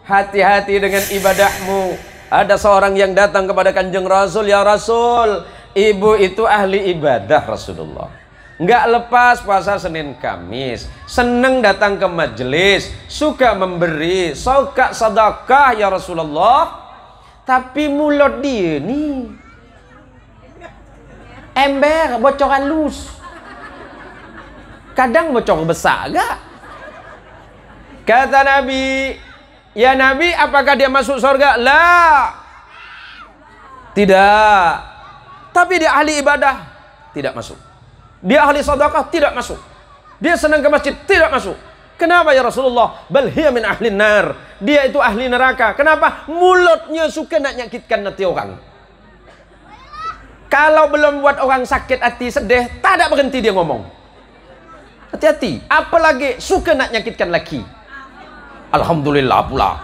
hati-hati dengan ibadahmu. Ada seorang yang datang kepada Kanjeng Rasul, ya Rasul, ibu itu ahli ibadah Rasulullah, nggak lepas puasa Senin Kamis, seneng datang ke majelis, suka memberi, suka sedekah ya Rasulullah, tapi mulut dia nih ember, bocor halus, kadang bocor besar gak? Kata Nabi, ya Nabi, apakah dia masuk surga? La, tidak. Tapi dia ahli ibadah, tidak masuk. Dia ahli sedekah, tidak masuk. Dia senang ke masjid, tidak masuk. Kenapa ya Rasulullah? Bal hiya min ahli nar. Dia itu ahli neraka. Kenapa? Mulutnya suka nak nyakitkan hati orang. Kalau belum buat orang sakit hati, sedih, tak ada berhenti dia ngomong. Hati-hati. Apalagi suka nak nyakitkan laki. Alhamdulillah pula.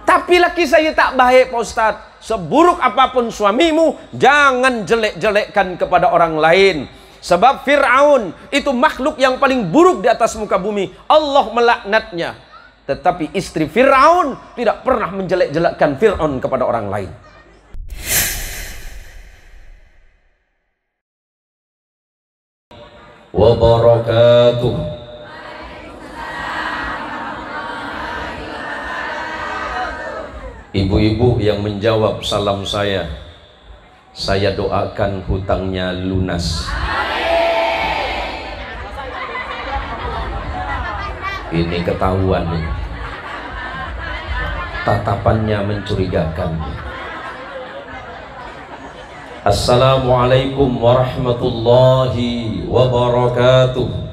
Tapi laki saya tak baik Pak Ustadz. Seburuk apapun suamimu, jangan jelek-jelekkan kepada orang lain. Sebab Fir'aun itu makhluk yang paling buruk di atas muka bumi. Allah melaknatnya. Tetapi istri Fir'aun tidak pernah menjelek-jelekkan Fir'aun kepada orang lain. Wa barakatuh. Ibu-ibu yang menjawab salam saya doakan hutangnya lunas. Ini ketahuan nih. Tatapannya mencurigakan. Assalamualaikum warahmatullahi wabarakatuh.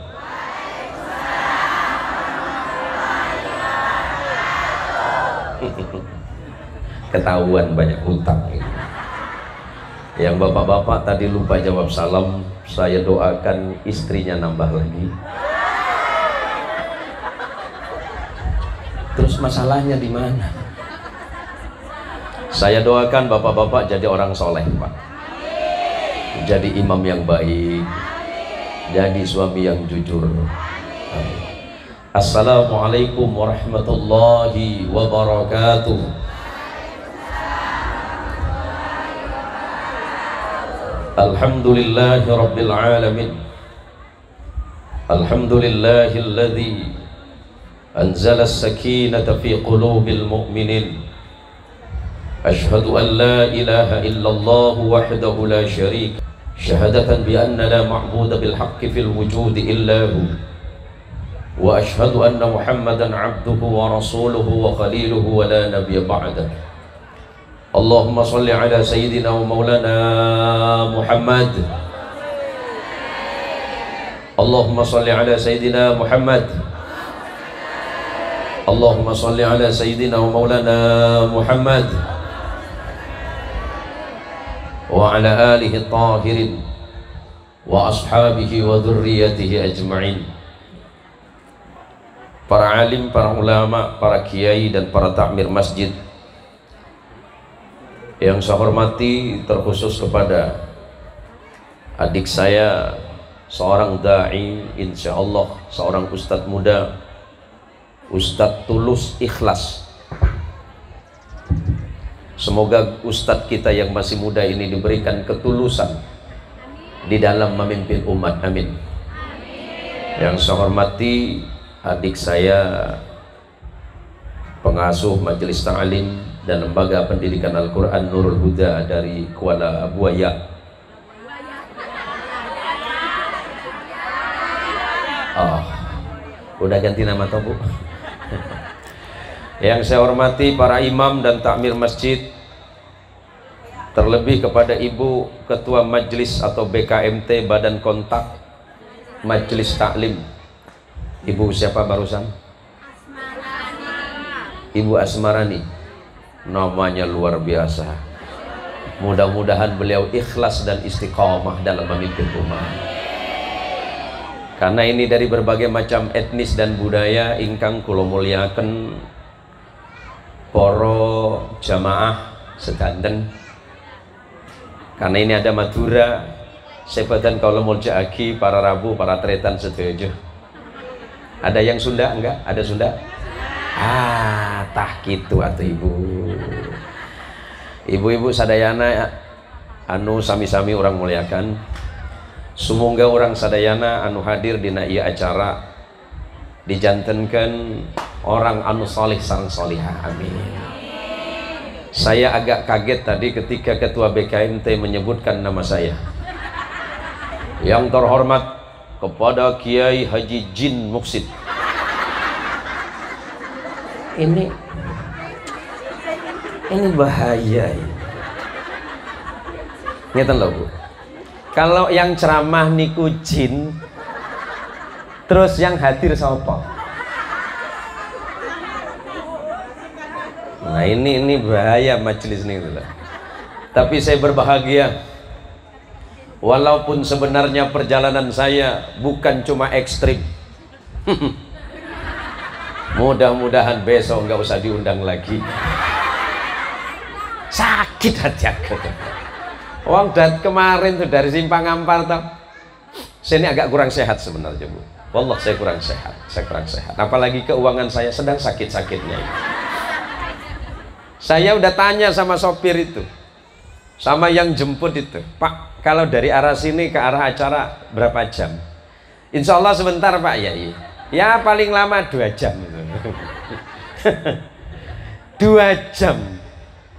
Ketahuan banyak hutang. Yang bapak-bapak tadi lupa jawab salam, saya doakan istrinya nambah lagi. Terus masalahnya di mana? Saya doakan bapak-bapak jadi orang soleh, Pak. Jadi imam yang baik, jadi suami yang jujur. Assalamualaikum warahmatullahi wabarakatuh. Alhamdulillahi Rabbil Alamin. Alhamdulillahilladzi anzala as-sakinata fi qulubil mu'minin. Ashhadu an la ilaha illallah wahdahu la syarika syahadatan bi anna la ma'buda bil haqqi fil wujudi illa hu. Wa ashhadu anna Muhammadan 'abduhu wa rasuluhu wa khaliluhu wa la nabiyya ba'dahu. Allahumma salli ala sayyidina wa maulana Muhammad. Allahumma salli ala sayyidina Muhammad. Allahumma salli ala sayyidina wa maulana Muhammad wa ala alihi tahirin wa ashabihi wa dhurriyyatihi ajma'in. Para alim, para ulama, para kiai dan para takmir masjid yang saya hormati, terkhusus kepada adik saya, seorang da'i, insya Allah, seorang ustadz muda, ustadz tulus ikhlas. Semoga ustadz kita yang masih muda ini diberikan ketulusan di dalam memimpin umat, amin. Yang saya hormati adik saya, pengasuh Majelis Ta'lim dan Lembaga Pendidikan Al-Quran Nurul Huda dari Kuala Buaya. Oh, udah ganti nama toh Bu? Yang saya hormati para imam dan takmir masjid, terlebih kepada Ibu Ketua Majelis atau BKMT, Badan Kontak Majelis Taklim. Ibu siapa barusan? Ibu Asmarani. Namanya luar biasa. Mudah-mudahan beliau ikhlas dan istiqomah dalam memimpin umat. Karena ini dari berbagai macam etnis dan budaya ingkang kula mulyaken poro jamaah sedanten. Karena ini ada Madura, sebatan kalau muljaaki para Rabu, para tretan setuju. Ada yang Sunda enggak? Ada Sunda? Tah gitu atuh ibu-ibu sadayana anu sami-sami orang muliakan. Sumangga orang sadayana anu hadir dina ieu acara dijantenkeun orang anu salih sareng salihah, amin. Saya agak kaget tadi ketika ketua BKMT menyebutkan nama saya. Yang terhormat kepada Kiai Haji Jin Muksid. Ini bahaya ini. Ngeten lho Bu. Kalau yang ceramah niku jin, terus yang hadir sapa? Nah ini bahaya majelis ini loh. Tapi saya berbahagia, walaupun sebenarnya perjalanan saya bukan cuma ekstrim. Mudah-mudahan besok nggak usah diundang lagi. Sakit hati aku. Wong kemarin tuh dari Simpang Ampar tuh. Saya ini agak kurang sehat sebenarnya Bu. Wallah saya kurang sehat. Apalagi keuangan saya sedang sakit-sakitnya. Saya udah tanya sama sopir itu, sama yang jemput itu, Pak, kalau dari arah sini ke arah acara berapa jam? Insya Allah sebentar Pak Yai. Ya paling lama 2 jam. 2 jam.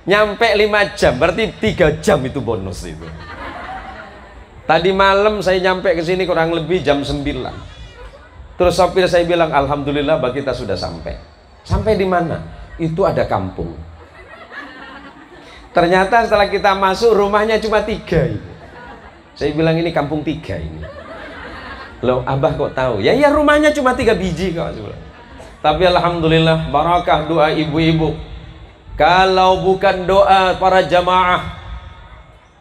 Nyampe 5 jam, berarti 3 jam itu bonus itu. Tadi malam saya nyampe ke sini kurang lebih jam 9. Terus sopir saya bilang, alhamdulillah Mbak kita sudah sampai. Sampai di mana? Itu ada kampung. Ternyata setelah kita masuk rumahnya cuma 3 itu. Saya bilang ini kampung 3 ini. Loh Abah kok tahu? Ya rumahnya cuma 3 biji kok. Tapi alhamdulillah barakah doa ibu-ibu. Kalau bukan doa para jamaah,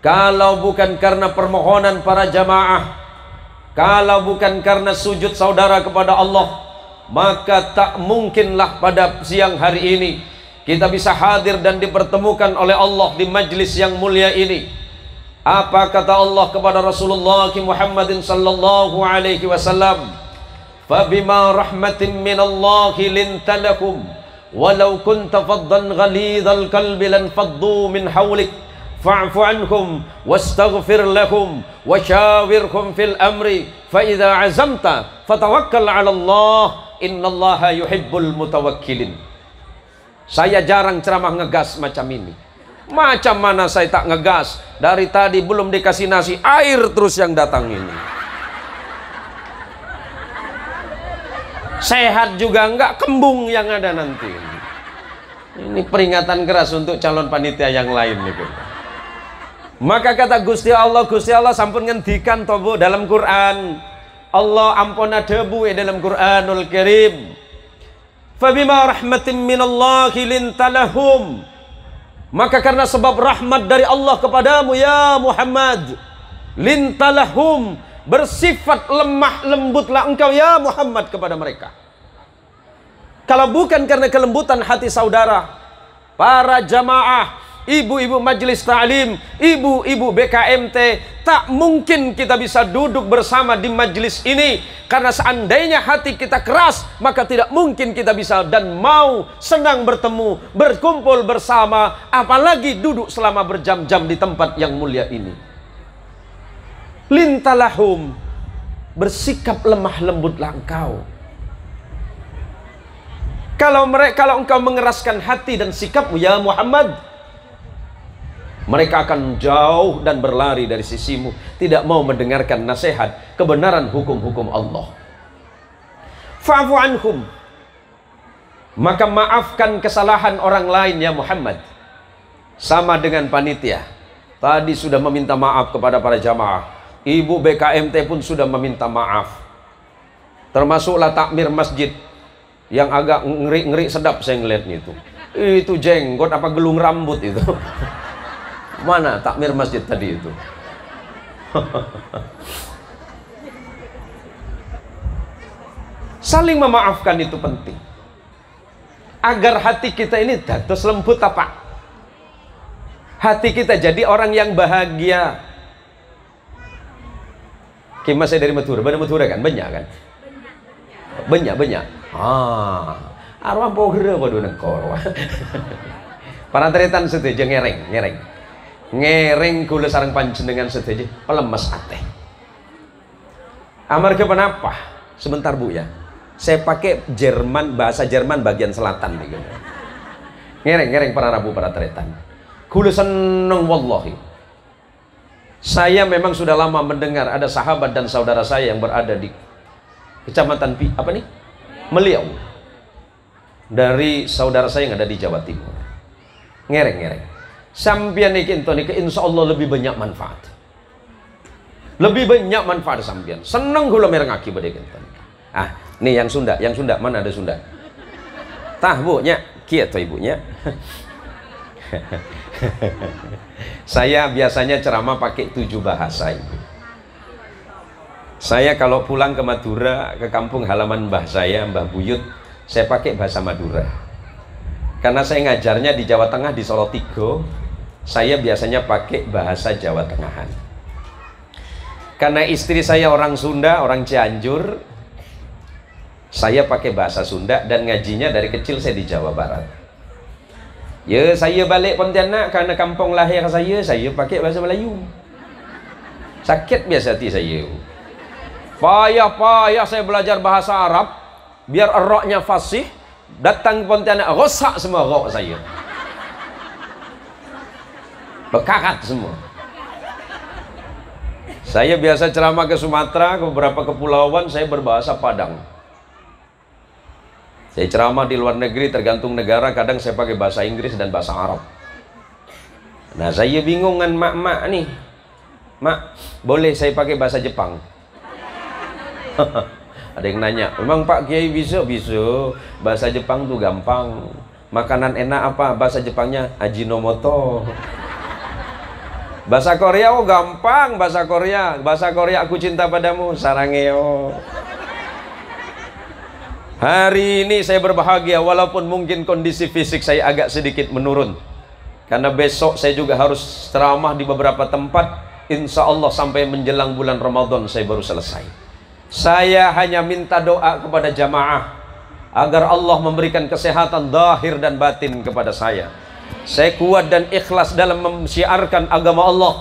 kalau bukan karena permohonan para jamaah, kalau bukan karena sujud saudara kepada Allah, maka tak mungkinlah pada siang hari ini kita bisa hadir dan dipertemukan oleh Allah di majlis yang mulia ini. Apa kata Allah kepada Rasulullah Muhammadin sallallahu alaihi wasallam? Fabima rahmatin minallahi lintalakum walau kunta faddan ghalidhal qalbi lanfaddu min hawlik fa'fu anhum wastaghfir lahum washawirhum fil amri fa idza azamta fatawakkal 'ala Allah innallaha yuhibbul mutawakkilin. Saya jarang ceramah ngegas macam ini. Macam mana saya tak ngegas? Dari tadi belum dikasih nasi, air terus yang datang ini. Sehat juga enggak, kembung yang ada nanti. Ini peringatan keras untuk calon panitia yang lain nih. Maka kata Gusti Allah sampun ngendikan tobo dalam Quran. Allah ampuna debu dalam Quranul Karim. Fabima rahmatin minallahi lintalahum. Maka karena sebab rahmat dari Allah kepadamu ya Muhammad, lintalahum, bersifat lemah lembutlah engkau ya Muhammad kepada mereka. Kalau bukan karena kelembutan hati saudara, para jamaah, ibu-ibu majelis ta'lim, ibu-ibu BKMT, tak mungkin kita bisa duduk bersama di majelis ini. Karena seandainya hati kita keras, maka tidak mungkin kita bisa dan mau senang bertemu, berkumpul bersama, apalagi duduk selama berjam-jam di tempat yang mulia ini. Lintalahum, bersikap lemah lembutlah engkau. Kalau engkau mengeraskan hati dan sikapmu ya Muhammad, mereka akan jauh dan berlari dari sisimu, tidak mau mendengarkan nasihat kebenaran hukum-hukum Allah. Fa'fu anhum, maka maafkan kesalahan orang lain ya Muhammad. Sama dengan panitia tadi sudah meminta maaf kepada para jamaah, ibu BKMT pun sudah meminta maaf. Termasuklah takmir masjid yang agak ngeri-ngeri sedap saya ngeliatnya itu jenggot apa gelung rambut itu. Mana takmir masjid tadi itu? Saling memaafkan itu penting, agar hati kita ini dados lembut apa? Hati kita jadi orang yang bahagia. Kimas saya dari Madura, Madura kan banyak kan? Banyak. Arwah bogere waduh negara. Para tretan sedaya ngereng kula sareng panjenengan sedaya pelemes ateh. Amarga kenapa? Sebentar Bu ya. Saya pakai Jerman, bahasa Jerman bagian selatan nih. Ngereng para rabu para tretan. Kula seneng wallahi. Saya memang sudah lama mendengar ada sahabat dan saudara saya yang berada di Kecamatan Meliau. Dari saudara saya yang ada di Jawa Timur. Ngereng. Sampian iki insya Allah lebih banyak manfaat. Lebih banyak manfaat sampian. Seneng kula merengaki badhe kinten. Ah, nih yang Sunda mana ada Sunda? Tah Bu nya, kieu to ibunya. Saya biasanya ceramah pakai 7 bahasa Ibu. Saya kalau pulang ke Madura, ke kampung halaman mbah saya, Mbah Buyut, saya pakai bahasa Madura. Karena saya ngajarnya di Jawa Tengah, di Solo Tigo, saya biasanya pakai bahasa Jawa Tengahan. Karena istri saya orang Sunda, orang Cianjur, saya pakai bahasa Sunda dan ngajinya dari kecil saya di Jawa Barat. Ya, saya balik Pontianak karena kampung lahir saya pakai bahasa Melayu. Sakit biasa hati saya. Payah saya belajar bahasa Arab biar eroknya fasih. Datang Pontianak rosak semua rok saya. Bekarat semua. Saya biasa ceramah ke Sumatera, ke beberapa kepulauan, saya berbahasa Padang. Saya ceramah di luar negeri, tergantung negara, kadang saya pakai bahasa Inggris dan bahasa Arab. Nah, saya bingung dengan mak-mak nih. Mak, boleh saya pakai bahasa Jepang? Ada yang nanya, memang Pak Kiai bisa? Bisa. Bahasa Jepang tuh gampang. Makanan enak apa? Bahasa Jepangnya Ajinomoto. Bahasa Korea, oh gampang. Bahasa Korea aku cinta padamu, sarangeo. Hari ini saya berbahagia walaupun mungkin kondisi fisik saya agak sedikit menurun. Karena besok saya juga harus ceramah di beberapa tempat. Insya Allah sampai menjelang bulan Ramadan saya baru selesai. Saya hanya minta doa kepada jamaah agar Allah memberikan kesehatan zahir dan batin kepada saya. Saya kuat dan ikhlas dalam mensiarkan agama Allah,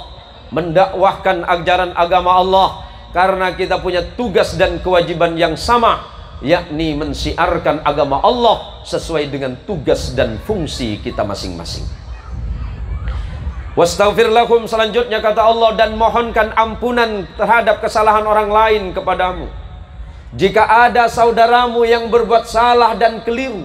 mendakwahkan ajaran agama Allah, karena kita punya tugas dan kewajiban yang sama, yakni mensiarkan agama Allah sesuai dengan tugas dan fungsi kita masing-masing. Wastaghfir lakum, selanjutnya kata Allah, dan mohonkan ampunan terhadap kesalahan orang lain kepadamu. Jika ada saudaramu yang berbuat salah dan keliru,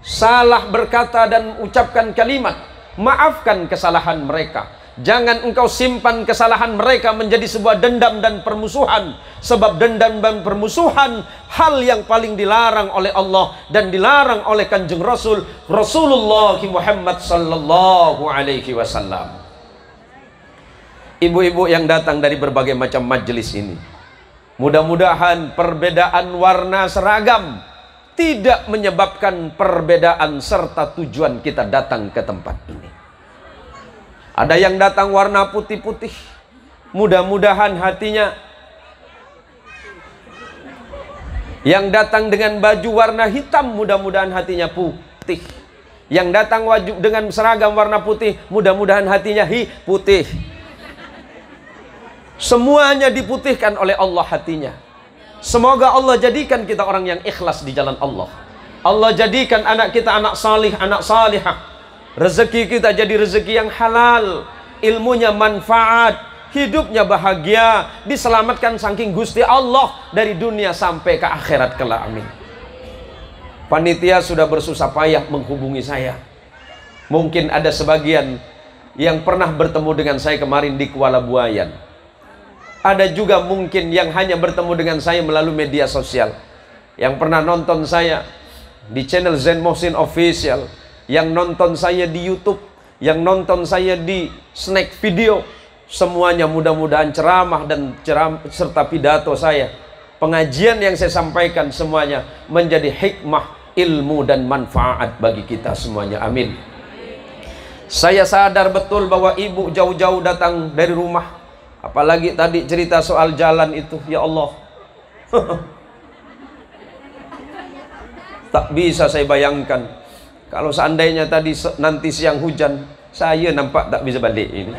salah berkata dan ucapkan kalimat, maafkan kesalahan mereka. Jangan engkau simpan kesalahan mereka menjadi sebuah dendam dan permusuhan. Sebab dendam dan permusuhan hal yang paling dilarang oleh Allah dan dilarang oleh Kanjeng Rasulullah Muhammad sallallahu alaihi wasallam. Ibu-ibu yang datang dari berbagai macam majelis ini, mudah-mudahan perbedaan warna seragam tidak menyebabkan perbedaan serta tujuan kita datang ke tempat ini. Ada yang datang warna putih-putih, mudah-mudahan hatinya. Yang datang dengan baju warna hitam, mudah-mudahan hatinya putih. Yang datang dengan seragam warna putih, mudah-mudahan hatinya putih. Semuanya diputihkan oleh Allah hatinya. Semoga Allah jadikan kita orang yang ikhlas di jalan Allah. Allah jadikan anak kita anak salih, anak salihah. Rezeki kita jadi rezeki yang halal, ilmunya manfaat, hidupnya bahagia, diselamatkan saking Gusti Allah dari dunia sampai ke akhirat kelak, amin. Panitia sudah bersusah payah menghubungi saya. Mungkin ada sebagian yang pernah bertemu dengan saya kemarin di Kuala Buayan. Ada juga mungkin yang hanya bertemu dengan saya melalui media sosial, yang pernah nonton saya di channel Zain Mohsin Official, yang nonton saya di YouTube, yang nonton saya di Snack Video. Semuanya mudah-mudahan ceramah dan serta pidato saya, pengajian yang saya sampaikan, semuanya menjadi hikmah, ilmu dan manfaat bagi kita semuanya, amin. Saya sadar betul bahwa ibu jauh-jauh datang dari rumah. Apalagi tadi cerita soal jalan itu, ya Allah. Tak bisa saya bayangkan kalau seandainya tadi nanti siang hujan, saya nampak tak bisa balik ini.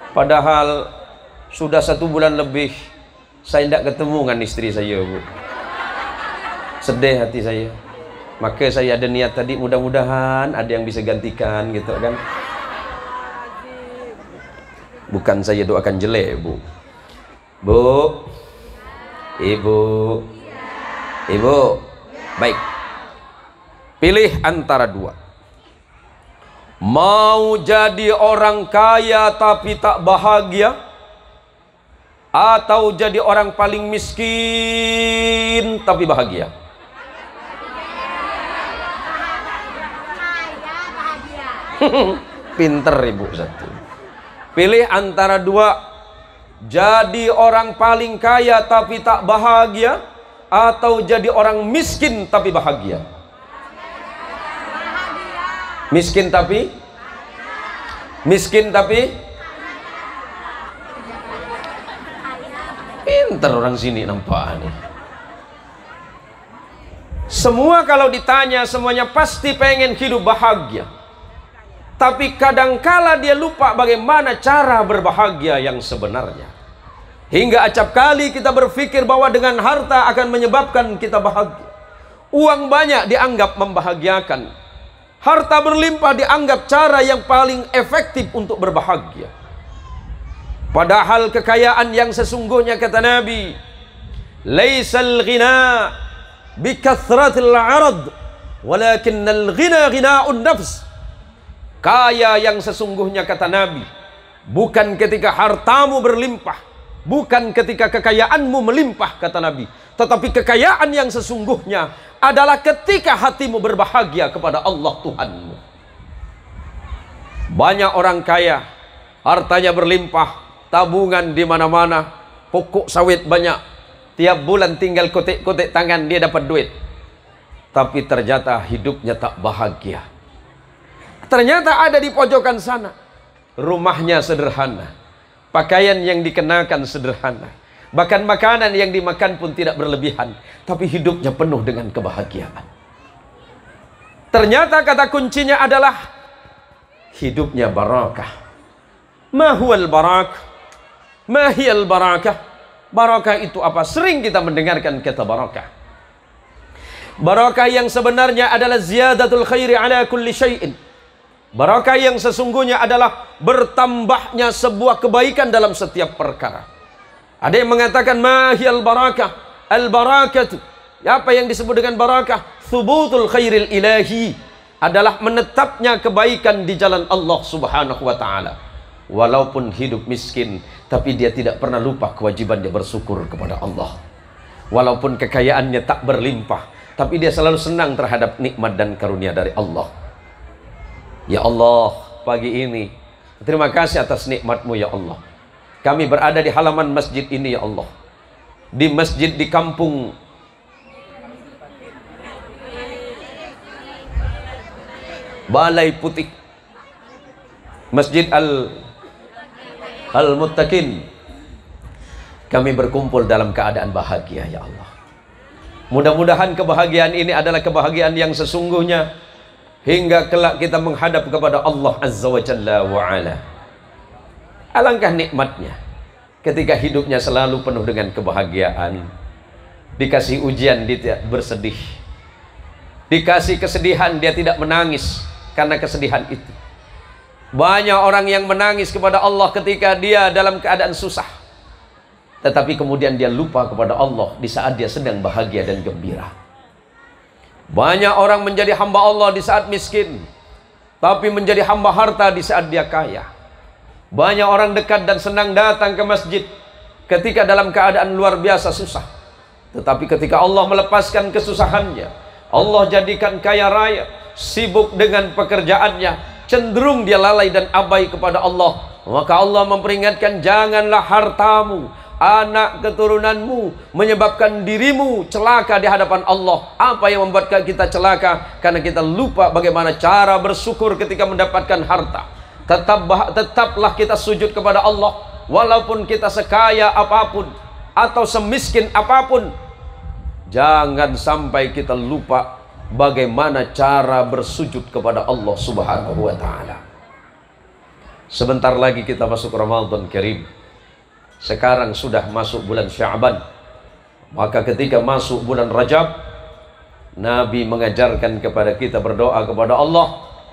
Padahal sudah 1 bulan lebih saya tidak ketemu dengan istri saya, Bu. Sedih hati saya. Maka saya ada niat tadi, mudah-mudahan ada yang bisa gantikan gitu kan. Bukan saya doakan jelek, Bu. Bu, Ibu, Ibu, baik. Pilih antara 2. Mau jadi orang kaya tapi tak bahagia, atau jadi orang paling miskin tapi bahagia? Pinter Ibu satu. Pilih antara 2. Jadi orang paling kaya tapi tak bahagia, atau jadi orang miskin tapi bahagia? Miskin tapi pinter orang sini nampak nih. Semua kalau ditanya semuanya pasti pengen hidup bahagia, tapi kadangkala dia lupa bagaimana cara berbahagia yang sebenarnya. Hingga acap kali kita berpikir bahwa dengan harta akan menyebabkan kita bahagia. Uang banyak dianggap membahagiakan. Harta berlimpah dianggap cara yang paling efektif untuk berbahagia. Padahal kekayaan yang sesungguhnya, kata Nabi, laisal ghina bikathratil arad, walakinnal ghina ghina'un nafs. Kaya yang sesungguhnya, kata Nabi, bukan ketika hartamu berlimpah, bukan ketika kekayaanmu melimpah, kata Nabi, tetapi kekayaan yang sesungguhnya adalah ketika hatimu berbahagia kepada Allah Tuhanmu. Banyak orang kaya, hartanya berlimpah, tabungan di mana-mana, pokok sawit banyak, tiap bulan tinggal kotek-kotek tangan dia dapat duit, tapi ternyata hidupnya tak bahagia. Ternyata ada di pojokan sana, rumahnya sederhana, pakaian yang dikenakan sederhana, bahkan makanan yang dimakan pun tidak berlebihan, tapi hidupnya penuh dengan kebahagiaan. Ternyata kata kuncinya adalah hidupnya barakah. Ma huwal barak? Ma hiyal barakah? Barakah itu apa? Sering kita mendengarkan kata barakah. Barakah yang sebenarnya adalah ziyadatul khairi ala kulli syai'in. Barakah yang sesungguhnya adalah bertambahnya sebuah kebaikan dalam setiap perkara. Ada yang mengatakan mahiyal barakah, al barakatu. Apa yang disebut dengan barakah? Thubutul khairil ilahi, adalah menetapnya kebaikan di jalan Allah Subhanahu wa taala. Walaupun hidup miskin, tapi dia tidak pernah lupa kewajiban dia bersyukur kepada Allah. Walaupun kekayaannya tak berlimpah, tapi dia selalu senang terhadap nikmat dan karunia dari Allah. Ya Allah, pagi ini terima kasih atas nikmat-Mu ya Allah. Kami berada di halaman masjid ini ya Allah, di masjid di kampung Balai Putih, Masjid Al-Muttaqin. Kami berkumpul dalam keadaan bahagia ya Allah. Mudah-mudahan kebahagiaan ini adalah kebahagiaan yang sesungguhnya, hingga kelak kita menghadap kepada Allah Azza wa Jalla wa Ala. Alangkah nikmatnya ketika hidupnya selalu penuh dengan kebahagiaan. Dikasih ujian dia tidak bersedih, dikasih kesedihan dia tidak menangis karena kesedihan itu. Banyak orang yang menangis kepada Allah ketika dia dalam keadaan susah, tetapi kemudian dia lupa kepada Allah di saat dia sedang bahagia dan gembira. Banyak orang menjadi hamba Allah di saat miskin, tapi menjadi hamba harta di saat dia kaya. Banyak orang dekat dan senang datang ke masjid ketika dalam keadaan luar biasa susah, tetapi ketika Allah melepaskan kesusahannya, Allah jadikan kaya raya, sibuk dengan pekerjaannya, cenderung dia lalai dan abai kepada Allah. Maka Allah memperingatkan, janganlah hartamu, anak keturunanmu menyebabkan dirimu celaka di hadapan Allah. Apa yang membuat kita celaka? Karena kita lupa bagaimana cara bersyukur ketika mendapatkan harta. Tetaplah kita sujud kepada Allah, walaupun kita sekaya apapun atau semiskin apapun. Jangan sampai kita lupa bagaimana cara bersujud kepada Allah Subhanahu wa ta'ala. Sebentar lagi kita masuk Ramadan Karim. Sekarang sudah masuk bulan Sya'ban. Maka ketika masuk bulan Rajab, Nabi mengajarkan kepada kita berdoa kepada Allah,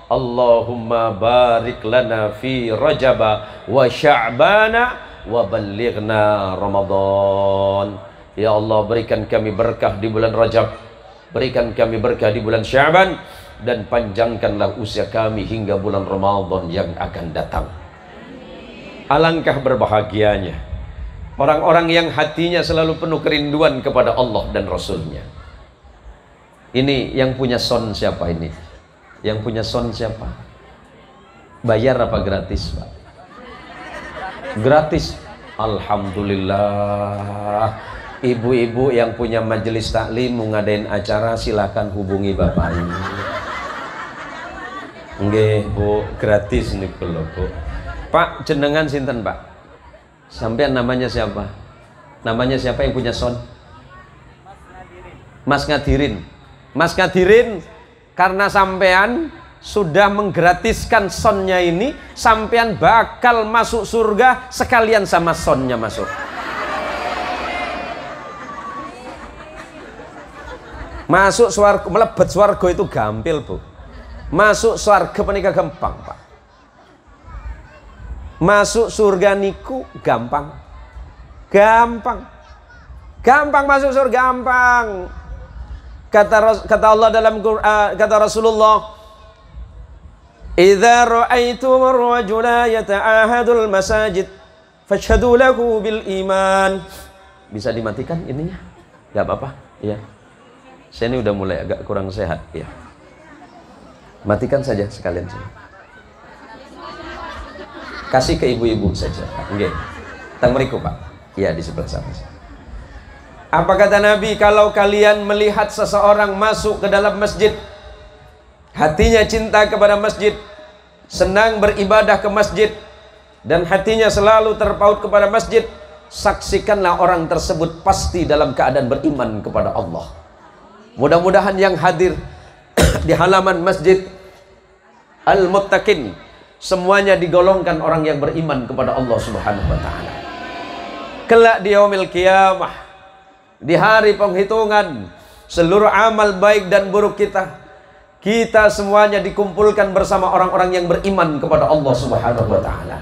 Allahumma barik lana fi Rajaba wa Sya'bana wa ballighna Ramadan. Ya Allah, berikan kami berkah di bulan Rajab, berikan kami berkah di bulan Sya'ban, dan panjangkanlah usia kami hingga bulan Ramadan yang akan datang. Alangkah berbahagianya orang-orang yang hatinya selalu penuh kerinduan kepada Allah dan Rasulnya. Ini yang punya sound siapa ini? Yang punya sound siapa? Bayar apa gratis, Pak? Gratis. Alhamdulillah. Ibu-ibu yang punya majelis taklim mau ngadain acara, silahkan hubungi bapak ini. Nggih, Bu, gratis nih kalau Bu. Pak, jenengan sinten, Pak? Sampean namanya siapa? Namanya siapa yang punya sound? Mas Ngadirin. Mas Ngadirin, karena sampean sudah menggratiskan soundnya ini, sampean bakal masuk surga sekalian sama soundnya masuk. Masuk swarga, melebet swarga itu gampil, Bu. Masuk swarga menika gampang, Pak. Masuk surga niku gampang. Gampang. Gampang masuk surga, gampang. Kata Allah dalam Quran, kata Rasulullah, "Idza ra'aitum ar-rajula yata'ahadul masajid fashhadu lahu bil iman." Bisa dimatikan ininya? Enggak apa-apa, ya. Saya ini udah mulai agak kurang sehat, ya. Matikan saja sekalian saja. Kasih ke ibu-ibu saja. Nggih. Tang mriku, Pak. Iya, di sebelah sana. Apa kata Nabi, kalau kalian melihat seseorang masuk ke dalam masjid, hatinya cinta kepada masjid, senang beribadah ke masjid, dan hatinya selalu terpaut kepada masjid, saksikanlah orang tersebut pasti dalam keadaan beriman kepada Allah. Mudah-mudahan yang hadir di halaman Masjid Al-Muttaqin semuanya digolongkan orang yang beriman kepada Allah Subhanahu wa ta'ala. Kelak di yaumil qiyamah, di hari penghitungan seluruh amal baik dan buruk kita semuanya dikumpulkan bersama orang-orang yang beriman kepada Allah Subhanahu wa ta'ala.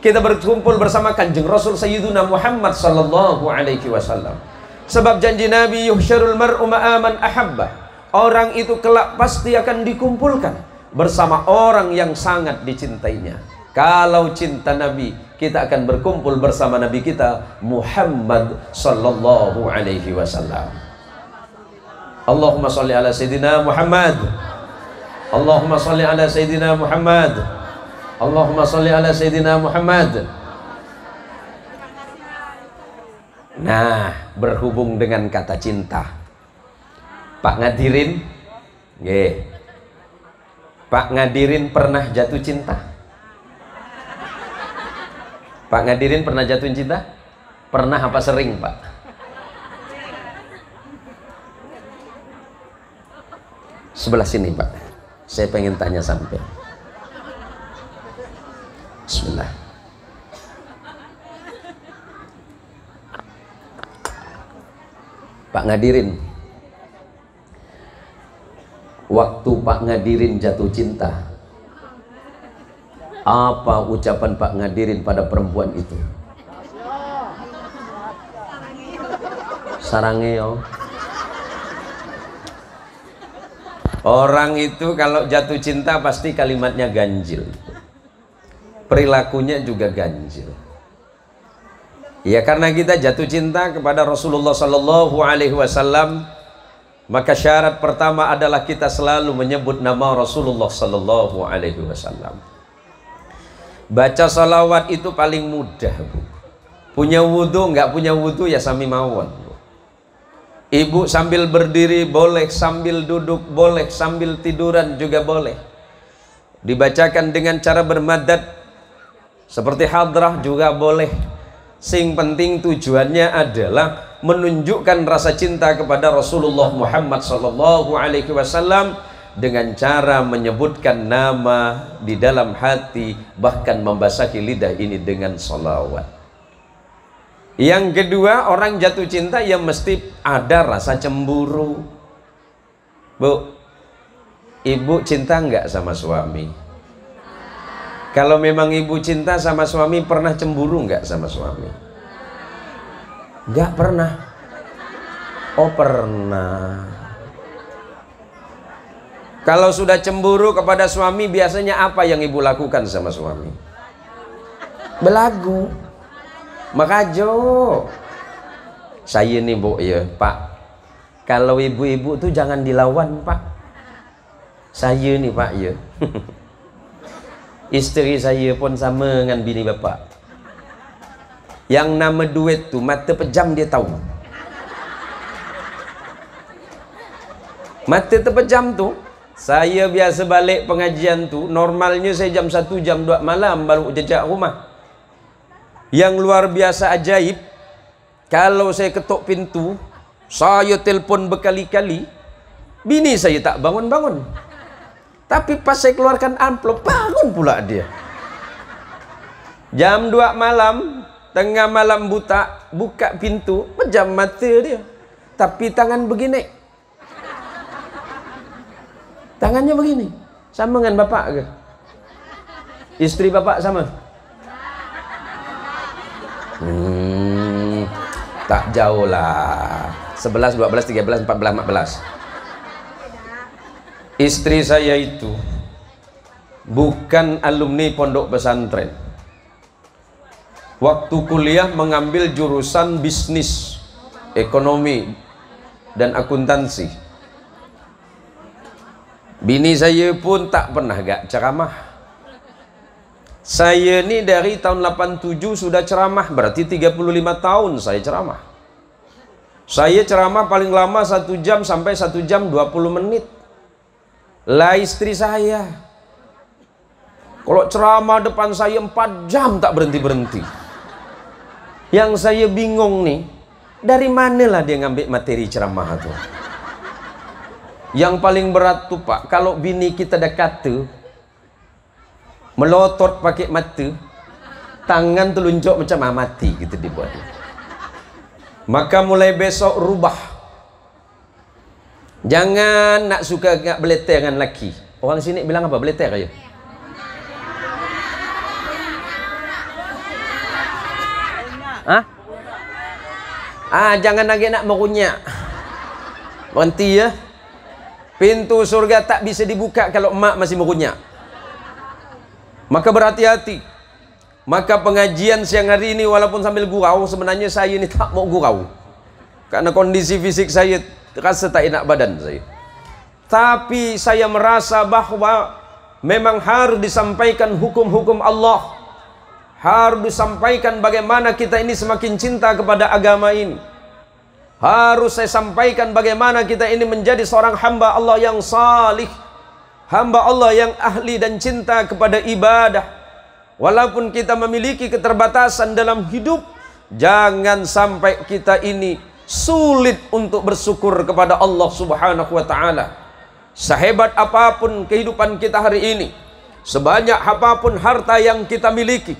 Kita berkumpul bersama Kanjeng Rasul Sayyiduna Muhammad sallallahu alaihi wasallam. Sebab janji Nabi, yuhsyarul mar'u ma'aman ahabba. Orang itu kelak pasti akan dikumpulkan bersama orang yang sangat dicintainya. Kalau cinta Nabi, kita akan berkumpul bersama Nabi kita Muhammad sallallahu alaihi wasallam. Allahumma salli ala Sayyidina Muhammad. Allahumma salli ala Sayyidina Muhammad. Allahumma salli ala Sayyidina Muhammad. Nah, berhubung dengan kata cinta, Pak Ngadirin, nggih. Pak Ngadirin pernah jatuh cinta? Pak Ngadirin pernah jatuh cinta? Pernah apa sering, Pak? Sebelah sini, Pak. Saya pengen tanya sampai. Bismillah. Pak Ngadirin, waktu Pak Ngadirin jatuh cinta, apa ucapan Pak Ngadirin pada perempuan itu? Sarangeo. Orang itu kalau jatuh cinta pasti kalimatnya ganjil, perilakunya juga ganjil. Ya, karena kita jatuh cinta kepada Rasulullah Sallallahu Alaihi Wasallam, maka syarat pertama adalah kita selalu menyebut nama Rasulullah Sallallahu Alaihi Wasallam. Baca salawat itu paling mudah, Bu. Punya wudhu, nggak punya wudhu ya sami mawon, Bu. Ibu sambil berdiri boleh, sambil duduk boleh, sambil tiduran juga boleh. Dibacakan dengan cara bermadad seperti hadrah juga boleh. Sing penting tujuannya adalah menunjukkan rasa cinta kepada Rasulullah Muhammad SAW dengan cara menyebutkan nama di dalam hati, bahkan membasahi lidah ini dengan salawat. Yang kedua, orang jatuh cinta yang mesti ada rasa cemburu. Bu, ibu cinta enggak sama suami? Kalau memang ibu cinta sama suami, pernah cemburu enggak sama suami? Enggak pernah. Oh pernah. Kalau sudah cemburu kepada suami, biasanya apa yang ibu lakukan sama suami? Belagu. Makajo. Saya nih bu ya pak, kalau ibu-ibu tuh jangan dilawan pak. Saya nih pak ya. Istri saya pun sama dengan bini bapak. Yang nama duit tuh mata pejam dia tahu. Mata terpejam tuh, saya biasa balik pengajian tuh, normalnya saya jam 1 jam 2 malam baru jejak rumah. Yang luar biasa ajaib, kalau saya ketuk pintu, saya telpon berkali-kali, bini saya tak bangun-bangun. Tapi pas saya keluarkan amplop, bangun pula dia. Jam 2 malam, tengah malam buta, buka pintu, pejam mata dia. Tapi tangan begini. Tangannya begini. Sama dengan bapak ke? Istri bapak sama? Tak jauh lah. 11, 12, 13, 14, 15. Istri saya itu bukan alumni pondok pesantren. Waktu kuliah mengambil jurusan bisnis, ekonomi, dan akuntansi. Bini saya pun tak pernah gak ceramah. Saya ni dari tahun 87 sudah ceramah, berarti 35 tahun saya ceramah. Saya ceramah paling lama 1 jam sampai 1 jam 20 menit. Lah istri saya, kalau ceramah depan saya 4 jam tak berhenti-berhenti. Yang saya bingung nih, dari manalah dia ngambil materi ceramah itu? Yang paling berat tuh pak, kalau bini kita dah kata melotot pakai mata, tangan telunjuk macam mati gitu dibuat. Maka mulai besok rubah. Jangan nak suka nak beleter dengan laki. Orang sini bilang apa? Beleter aja. Hah? Jangan lagi nak merunyak. Berhenti ya. Pintu surga tak bisa dibuka kalau emak masih merunyak. Maka berhati-hati. Maka pengajian siang hari ini walaupun sambil gurau, sebenarnya saya ini tak mau gurau. Karena kondisi fisik saya terasa tak enak badan saya. Tapi saya merasa bahwa memang harus disampaikan hukum-hukum Allah. Harus disampaikan bagaimana kita ini semakin cinta kepada agama ini. Harus saya sampaikan bagaimana kita ini menjadi seorang hamba Allah yang salih, hamba Allah yang ahli dan cinta kepada ibadah. Walaupun kita memiliki keterbatasan dalam hidup, jangan sampai kita ini sulit untuk bersyukur kepada Allah Subhanahu wa ta'ala. Sehebat apapun kehidupan kita hari ini, sebanyak apapun harta yang kita miliki,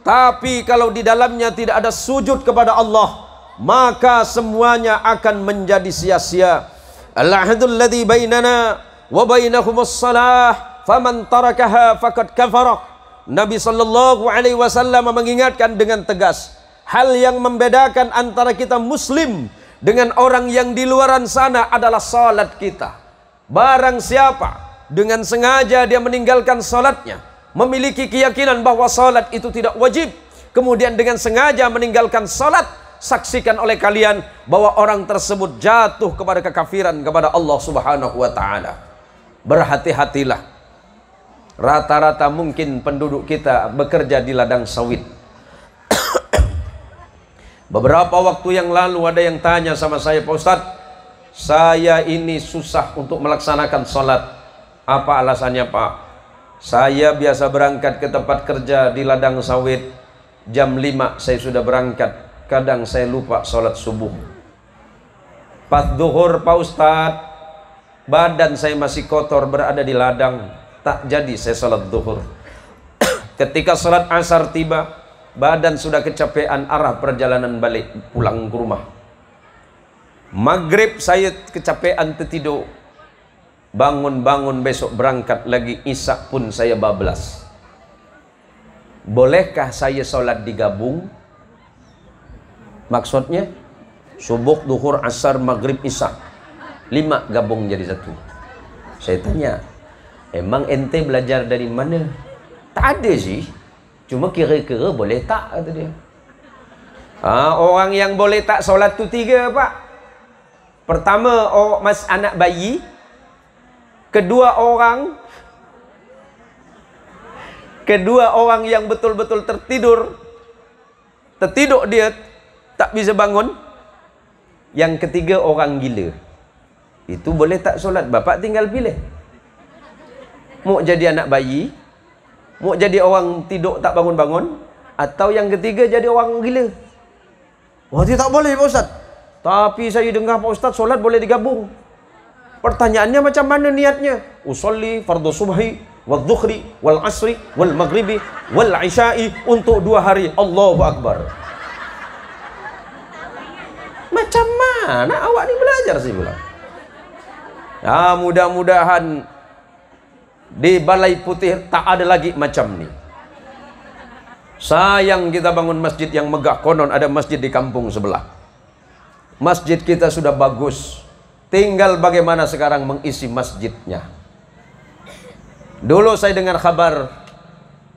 tapi kalau di dalamnya tidak ada sujud kepada Allah, maka semuanya akan menjadi sia-sia. Al-ahdul ladzi bainana wa bainahumus salah, faman tarakaha faqad kafara. Nabi sallallahu alaihi wasallam mengingatkan dengan tegas, hal yang membedakan antara kita muslim dengan orang yang di luaran sana adalah salat kita. Barang siapa dengan sengaja dia meninggalkan salatnya, memiliki keyakinan bahwa salat itu tidak wajib, kemudian dengan sengaja meninggalkan salat, saksikan oleh kalian bahwa orang tersebut jatuh kepada kekafiran kepada Allah Subhanahu wa ta'ala. Berhati-hatilah. Rata-rata mungkin penduduk kita bekerja di ladang sawit. Beberapa waktu yang lalu ada yang tanya sama saya, Pak Ustadz, saya ini susah untuk melaksanakan sholat. Apa alasannya Pak? Saya biasa berangkat ke tempat kerja di ladang sawit, jam 5 saya sudah berangkat. kadang saya lupa sholat subuh. Pas duhur Pak Ustadz, badan saya masih kotor berada di ladang, tak jadi saya sholat duhur. Ketika sholat asar tiba, badan sudah kecapean, arah perjalanan balik pulang ke rumah. Maghrib saya kecapean tertidur, bangun-bangun besok berangkat lagi, isya pun saya bablas. Bolehkah saya sholat digabung? Maksudnya subuh, duhur, asar, maghrib, isya 5 gabung jadi satu. Saya tanya, emang ente belajar dari mana? Tak ada sih, cuma kira-kira boleh tak, kata dia. Orang yang boleh tak solat tu 3 Pak. Pertama anak bayi, kedua orang yang betul-betul tertidur dia tak bisa bangun. Yang ketiga orang gila. Itu boleh tak solat? Bapak tinggal pilih. Mau jadi anak bayi, mau jadi orang tidur tak bangun-bangun, atau yang ketiga jadi orang gila. Wah, dia tak boleh Pak Ustaz. Tapi saya dengar Pak Ustaz solat boleh digabung. Pertanyaannya macam mana niatnya? Usolli fardhu subhi wal dhuhri wal asri wal maghribi wal isya'i untuk 2 hari. Allahu Akbar. Macam mana awak ni belajar sih pula? Mudah-mudahan di Balai Putih tak ada lagi macam ni. Sayang kita bangun masjid yang megah, konon ada masjid di kampung sebelah. Masjid kita sudah bagus, tinggal bagaimana sekarang mengisi masjidnya. Dulu saya dengar kabar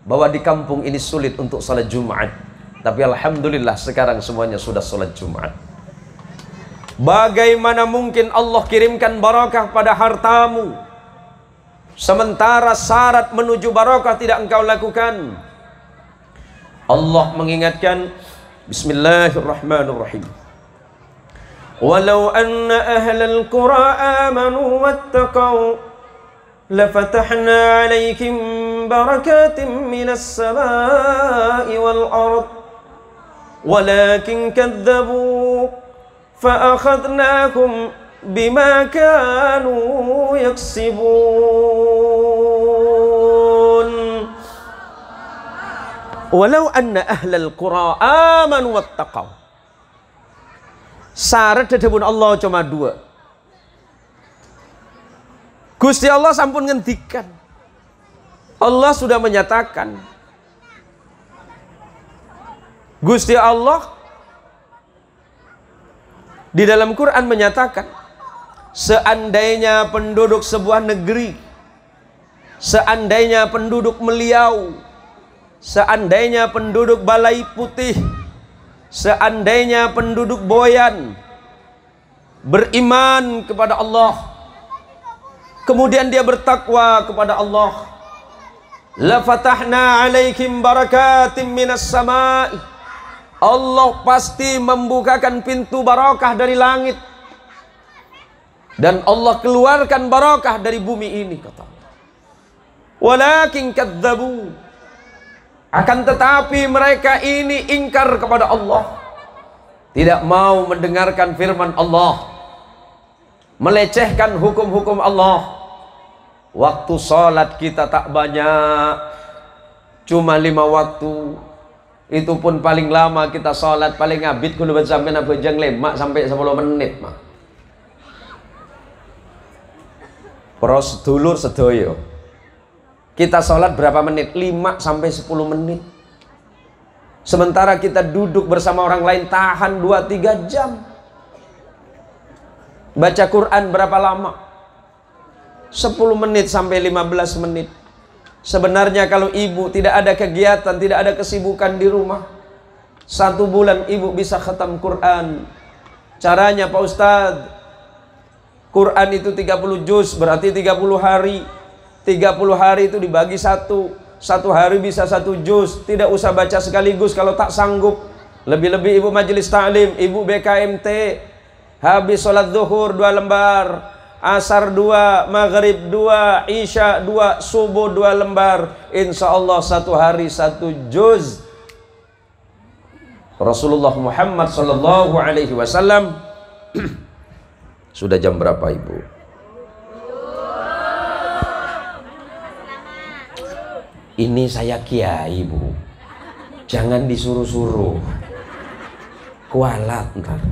bahwa di kampung ini sulit untuk salat Jumat, tapi alhamdulillah sekarang semuanya sudah salat Jumat. Bagaimana mungkin Allah kirimkan barakah pada hartamu, sementara syarat menuju barakah tidak engkau lakukan? Allah mengingatkan, Bismillahirrahmanirrahim. Walau anna ahlal qura amanu wattaqau lafatahna alaikum barakatim minas samai wal ard walakin kadzabu fa'akhadnahum bima kanu yaksibun. Walau anna ahlal qura amanu wattaqau. Syarat dedebun Allah cuma 2. Gusti Allah sampun ngendikan. Allah sudah menyatakan. Gusti Allah di dalam Quran menyatakan, seandainya penduduk sebuah negeri, seandainya penduduk Meliau, seandainya penduduk Balai Putih, seandainya penduduk Boyan beriman kepada Allah, kemudian dia bertakwa kepada Allah, la fatahna alaikum barakatim minas samai, Allah pasti membukakan pintu barakah dari langit, dan Allah keluarkan barakah dari bumi ini, kata Allah. Walakin kadzabu, akan tetapi mereka ini ingkar kepada Allah, tidak mau mendengarkan firman Allah, melecehkan hukum-hukum Allah. Waktu sholat kita tak banyak, cuma 5 waktu. Itu pun paling lama kita sholat paling abid kulo sampai apa jang lemak sampai 10 menit mah. Pros dulur sedoyo, kita sholat berapa menit? 5 sampai 10 menit. Sementara kita duduk bersama orang lain tahan 2-3 jam. Baca Quran berapa lama? 10 menit sampai 15 menit. Sebenarnya kalau ibu tidak ada kegiatan, tidak ada kesibukan di rumah, 1 bulan ibu bisa khatam Quran. Caranya Pak Ustadz, Quran itu 30 juz, berarti 30 hari. 30 hari itu dibagi 1 hari bisa 1 juz. Tidak usah baca sekaligus kalau tak sanggup. Lebih-lebih ibu majelis ta'lim, ibu BKMT, habis sholat zuhur 2 lembar, asar 2, maghrib 2, isya 2, subuh 2 lembar. Insya Allah 1 hari 1 juz. Rasulullah Muhammad sallallahu alaihi wasallam. Sudah jam berapa Ibu? Ini saya kiai Bu, jangan disuruh-suruh, kualat ntar.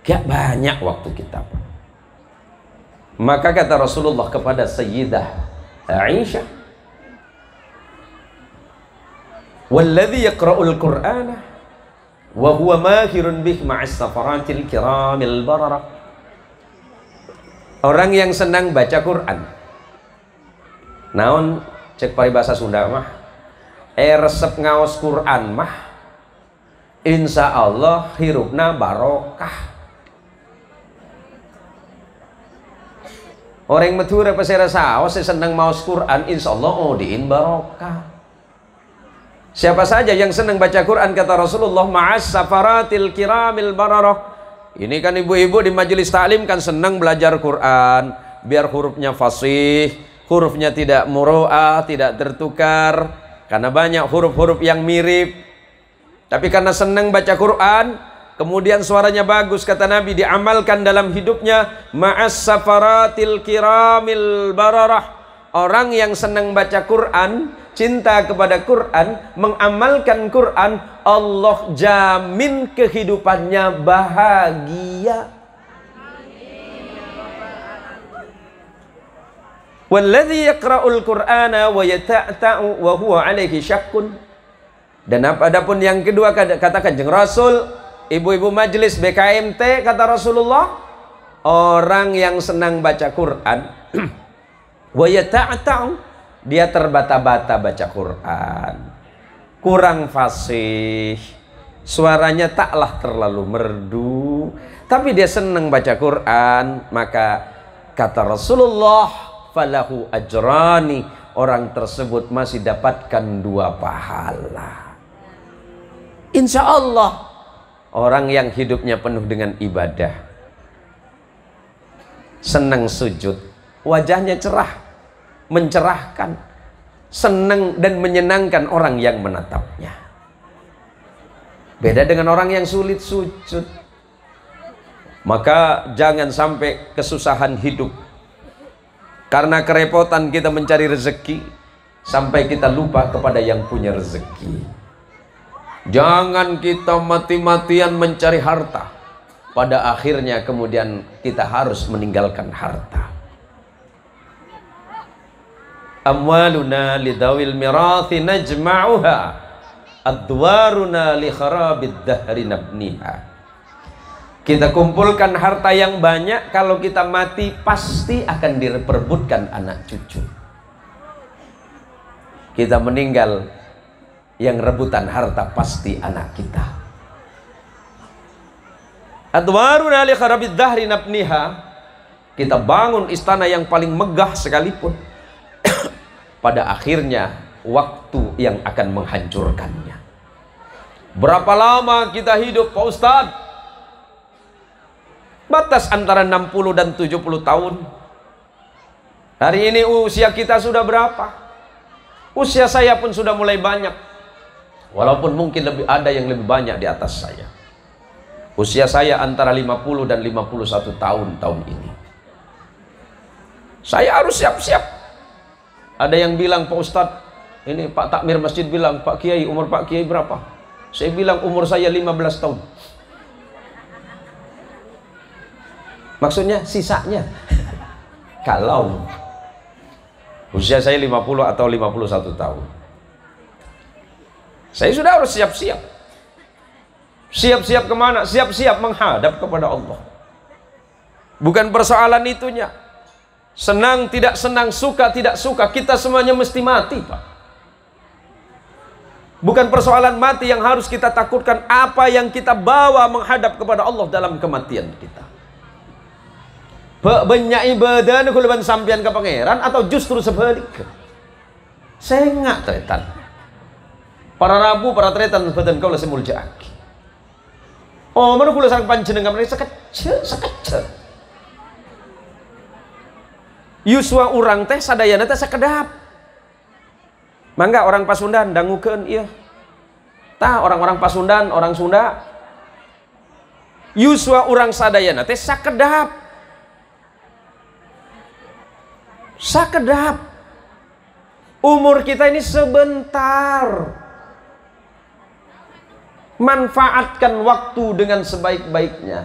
Gak banyak waktu kita. Maka kata Rasulullah kepada Sayyidah Aisyah, "Walladzi yaqra'ul Qur'ana wa huwa mahirun bih ma'as safaratil kiramil bararah." Orang yang senang baca Quran, naon cek paribasa Sunda mah, resep ngaos Quran mah insya Allah hirupna barokah. Orang matura pasera saos senang maos Quran, insya Allah diin barokah. Siapa saja yang senang baca Quran, kata Rasulullah, ma'as safaratil kiramil bararah. Ini kan ibu-ibu di majelis taklim kan senang belajar Quran, biar hurufnya fasih, hurufnya tidak muro'ah, tidak tertukar, karena banyak huruf-huruf yang mirip. Tapi karena senang baca Quran, kemudian suaranya bagus, kata Nabi, diamalkan dalam hidupnya. Ma'as safaratil kiramil bararah. Orang yang senang baca Quran, cinta kepada Quran, mengamalkan Quran, Allah jamin kehidupannya bahagia. Walladzi yaqra'ul Qur'ana wa yata'ta'u wa huwa 'alaihi syakkun. Dan adapun yang kedua kata Kanjeng Rasul, ibu-ibu majelis BKMT, kata Rasulullah, orang yang senang baca Quran wa yata'ta'u, dia terbata-bata baca Quran, kurang fasih, suaranya taklah terlalu merdu, tapi dia senang baca Quran, maka kata Rasulullah, falahu ajrani, orang tersebut masih dapatkan 2 pahala. Insya Allah orang yang hidupnya penuh dengan ibadah, senang sujud, wajahnya cerah, mencerahkan, senang dan menyenangkan orang yang menatapnya. Beda dengan orang yang sulit sujud. Maka jangan sampai kesusahan hidup karena kerepotan kita mencari rezeki sampai kita lupa kepada yang punya rezeki. Jangan kita mati-matian mencari harta, pada akhirnya kemudian kita harus meninggalkan harta. Amwaluna lidawil mirathi najma'uha, adwaruna li kharabid dahri nabniha. Kita kumpulkan harta yang banyak, kalau kita mati pasti akan diperebutkan anak cucu. Kita meninggal, yang rebutan harta pasti anak kita. Adwaruna li kharabid dahri nabniha. Kita bangun istana yang paling megah sekalipun, pada akhirnya waktu yang akan menghancurkannya. Berapa lama kita hidup Pak Ustadz? Batas antara 60 dan 70 tahun. Hari ini usia kita sudah berapa? Usia saya pun sudah mulai banyak, walaupun mungkin ada yang lebih banyak di atas saya. Usia saya antara 50 dan 51 tahun ini. Saya harus siap-siap. Ada yang bilang, Pak Ustadz, ini Pak Takmir Masjid bilang, Pak Kiai, umur Pak Kiai berapa? Saya bilang umur saya 15 tahun. Maksudnya sisanya. Kalau usia saya 50 atau 51 tahun, saya sudah harus siap-siap. Siap-siap kemana? Siap-siap menghadap kepada Allah. Bukan persoalan itunya. Senang tidak senang, suka tidak suka, kita semuanya mesti mati, Pak. Bukan persoalan mati yang harus kita takutkan, apa yang kita bawa menghadap kepada Allah dalam kematian kita. Banyak ibadah kuliban sampian ke pangeran, atau justru sebaliknya? Saya nggak tretan. Para rabu, para tretan badan kau lah semuljaaki. Oh, mana kula sareng panjenengan mereka sekecil. Yuswa urang teh sadayana teh sakedap. Mangga orang Pasundan dangukeun ieu. Tah orang-orang Pasundan, orang Sunda, yuswa urang sadayana teh sakedap. Sakedap. Umur kita ini sebentar. Manfaatkan waktu dengan sebaik-baiknya.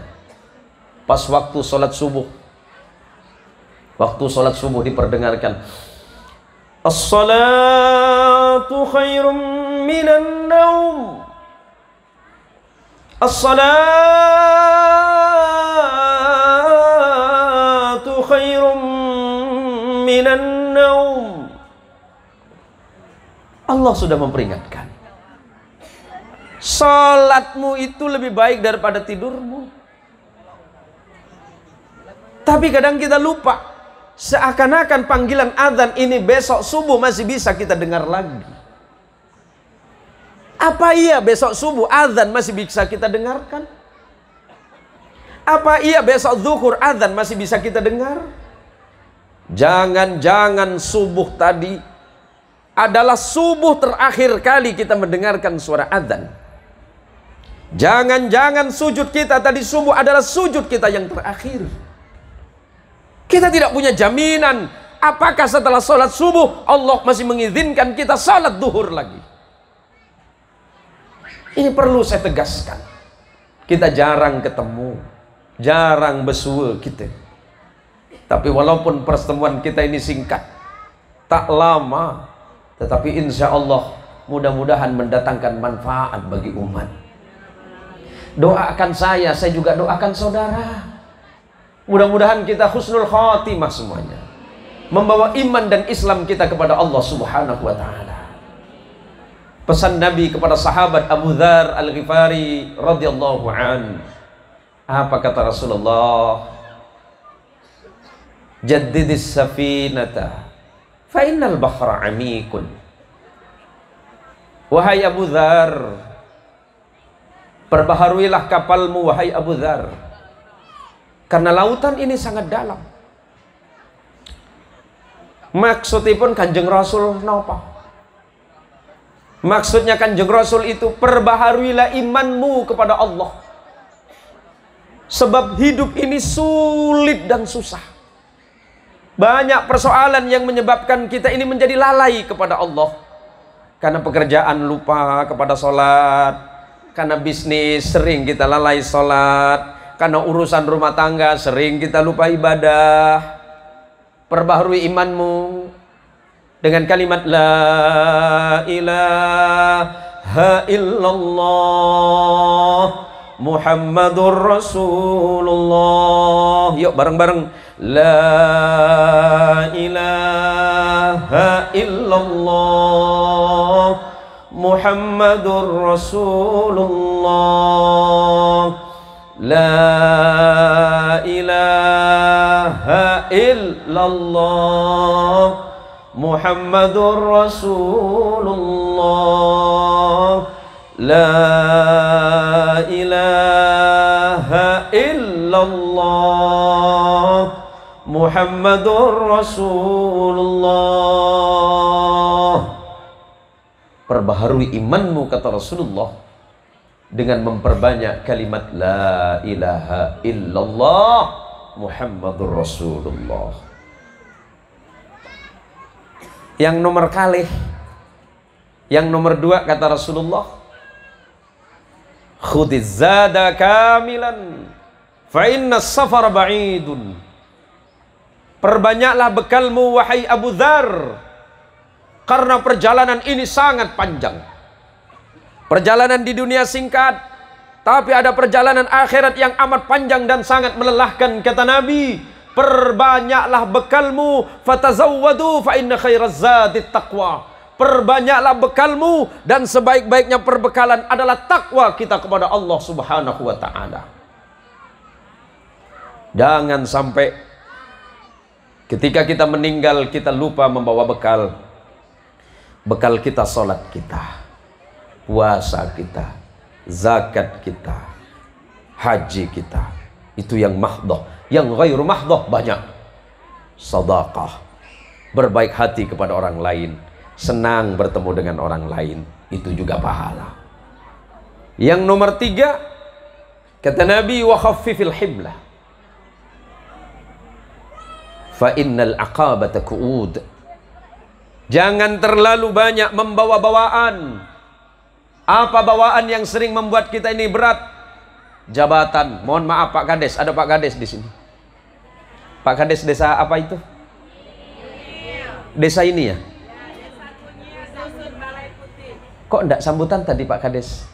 Pas waktu sholat subuh. Waktu sholat subuh diperdengarkan, as-salatu khairum minan naum. As-salatu khairum minan naum. Allah sudah memperingatkan, salatmu itu lebih baik daripada tidurmu. Tapi kadang kita lupa. Seakan-akan panggilan azan ini besok subuh masih bisa kita dengar lagi. Apa iya besok subuh azan masih bisa kita dengarkan? Apa iya besok zuhur azan masih bisa kita dengar? Jangan-jangan subuh tadi adalah subuh terakhir kali kita mendengarkan suara azan. Jangan-jangan sujud kita tadi subuh adalah sujud kita yang terakhir. Kita tidak punya jaminan apakah setelah sholat subuh Allah masih mengizinkan kita sholat duhur lagi. Ini perlu saya tegaskan. Kita jarang ketemu, jarang bersua kita. Tapi walaupun pertemuan kita ini singkat, tak lama, tetapi insya Allah mudah-mudahan mendatangkan manfaat bagi umat. Doakan saya juga doakan saudara. Mudah-mudahan kita husnul khatimah semuanya, membawa iman dan Islam kita kepada Allah Subhanahu wa ta'ala. Pesan Nabi kepada sahabat Abu Dzar Al-Ghifari radhiyallahu an. Apa kata Rasulullah? Jaddidis safinata fa innal bahra amikun. Wahai Abu Dzar, perbaharuilah kapalmu wahai Abu Dzar, karena lautan ini sangat dalam. Maksudipun Kanjeng Rasul napa? Maksudnya Kanjeng Rasul itu perbaharuilah imanmu kepada Allah. Sebab hidup ini sulit dan susah. Banyak persoalan yang menyebabkan kita ini menjadi lalai kepada Allah. Karena pekerjaan lupa kepada sholat, karena bisnis sering kita lalai sholat, karena urusan rumah tangga sering kita lupa ibadah. Perbaharui imanmu dengan kalimat la ilaha illallah Muhammadur Rasulullah. Yuk bareng-bareng, la ilaha illallah Muhammadur Rasulullah. La ilaha illallah Muhammadur Rasulullah. La ilaha illallah Muhammadur Rasulullah. Perbaharui imanmu kata Rasulullah dengan memperbanyak kalimat la ilaha illallah Muhammadur Rasulullah. Yang nomor kalih, yang nomor dua kata Rasulullah, khudiz zada kamilan fa inna safar ba'idun. Perbanyaklah bekalmu wahai Abu Dzar, karena perjalanan ini sangat panjang. Perjalanan di dunia singkat, tapi ada perjalanan akhirat yang amat panjang dan sangat melelahkan. Kata Nabi, perbanyaklah bekalmu, fatazawwadu fa inna khairaz zadit taqwa. Perbanyaklah bekalmu dan sebaik-baiknya perbekalan adalah takwa kita kepada Allah Subhanahu wa ta'ala. Jangan sampai ketika kita meninggal kita lupa membawa bekal. Bekal kita salat kita, puasa kita, zakat kita, haji kita. Itu yang mahdoh. Yang ghairu mahdoh banyak. Sedekah, berbaik hati kepada orang lain, senang bertemu dengan orang lain, itu juga pahala. Yang nomor 3, kata Nabi, wa khaffifil himlah fa innal aqabata qu'ud. Jangan terlalu banyak membawa bawaan. Apa bawaan yang sering membuat kita ini berat? Jabatan. Mohon maaf Pak Kades, ada Pak Kades di sini. Pak Kades desa apa itu? Desa ini ya? Kok enggak sambutan tadi Pak Kades?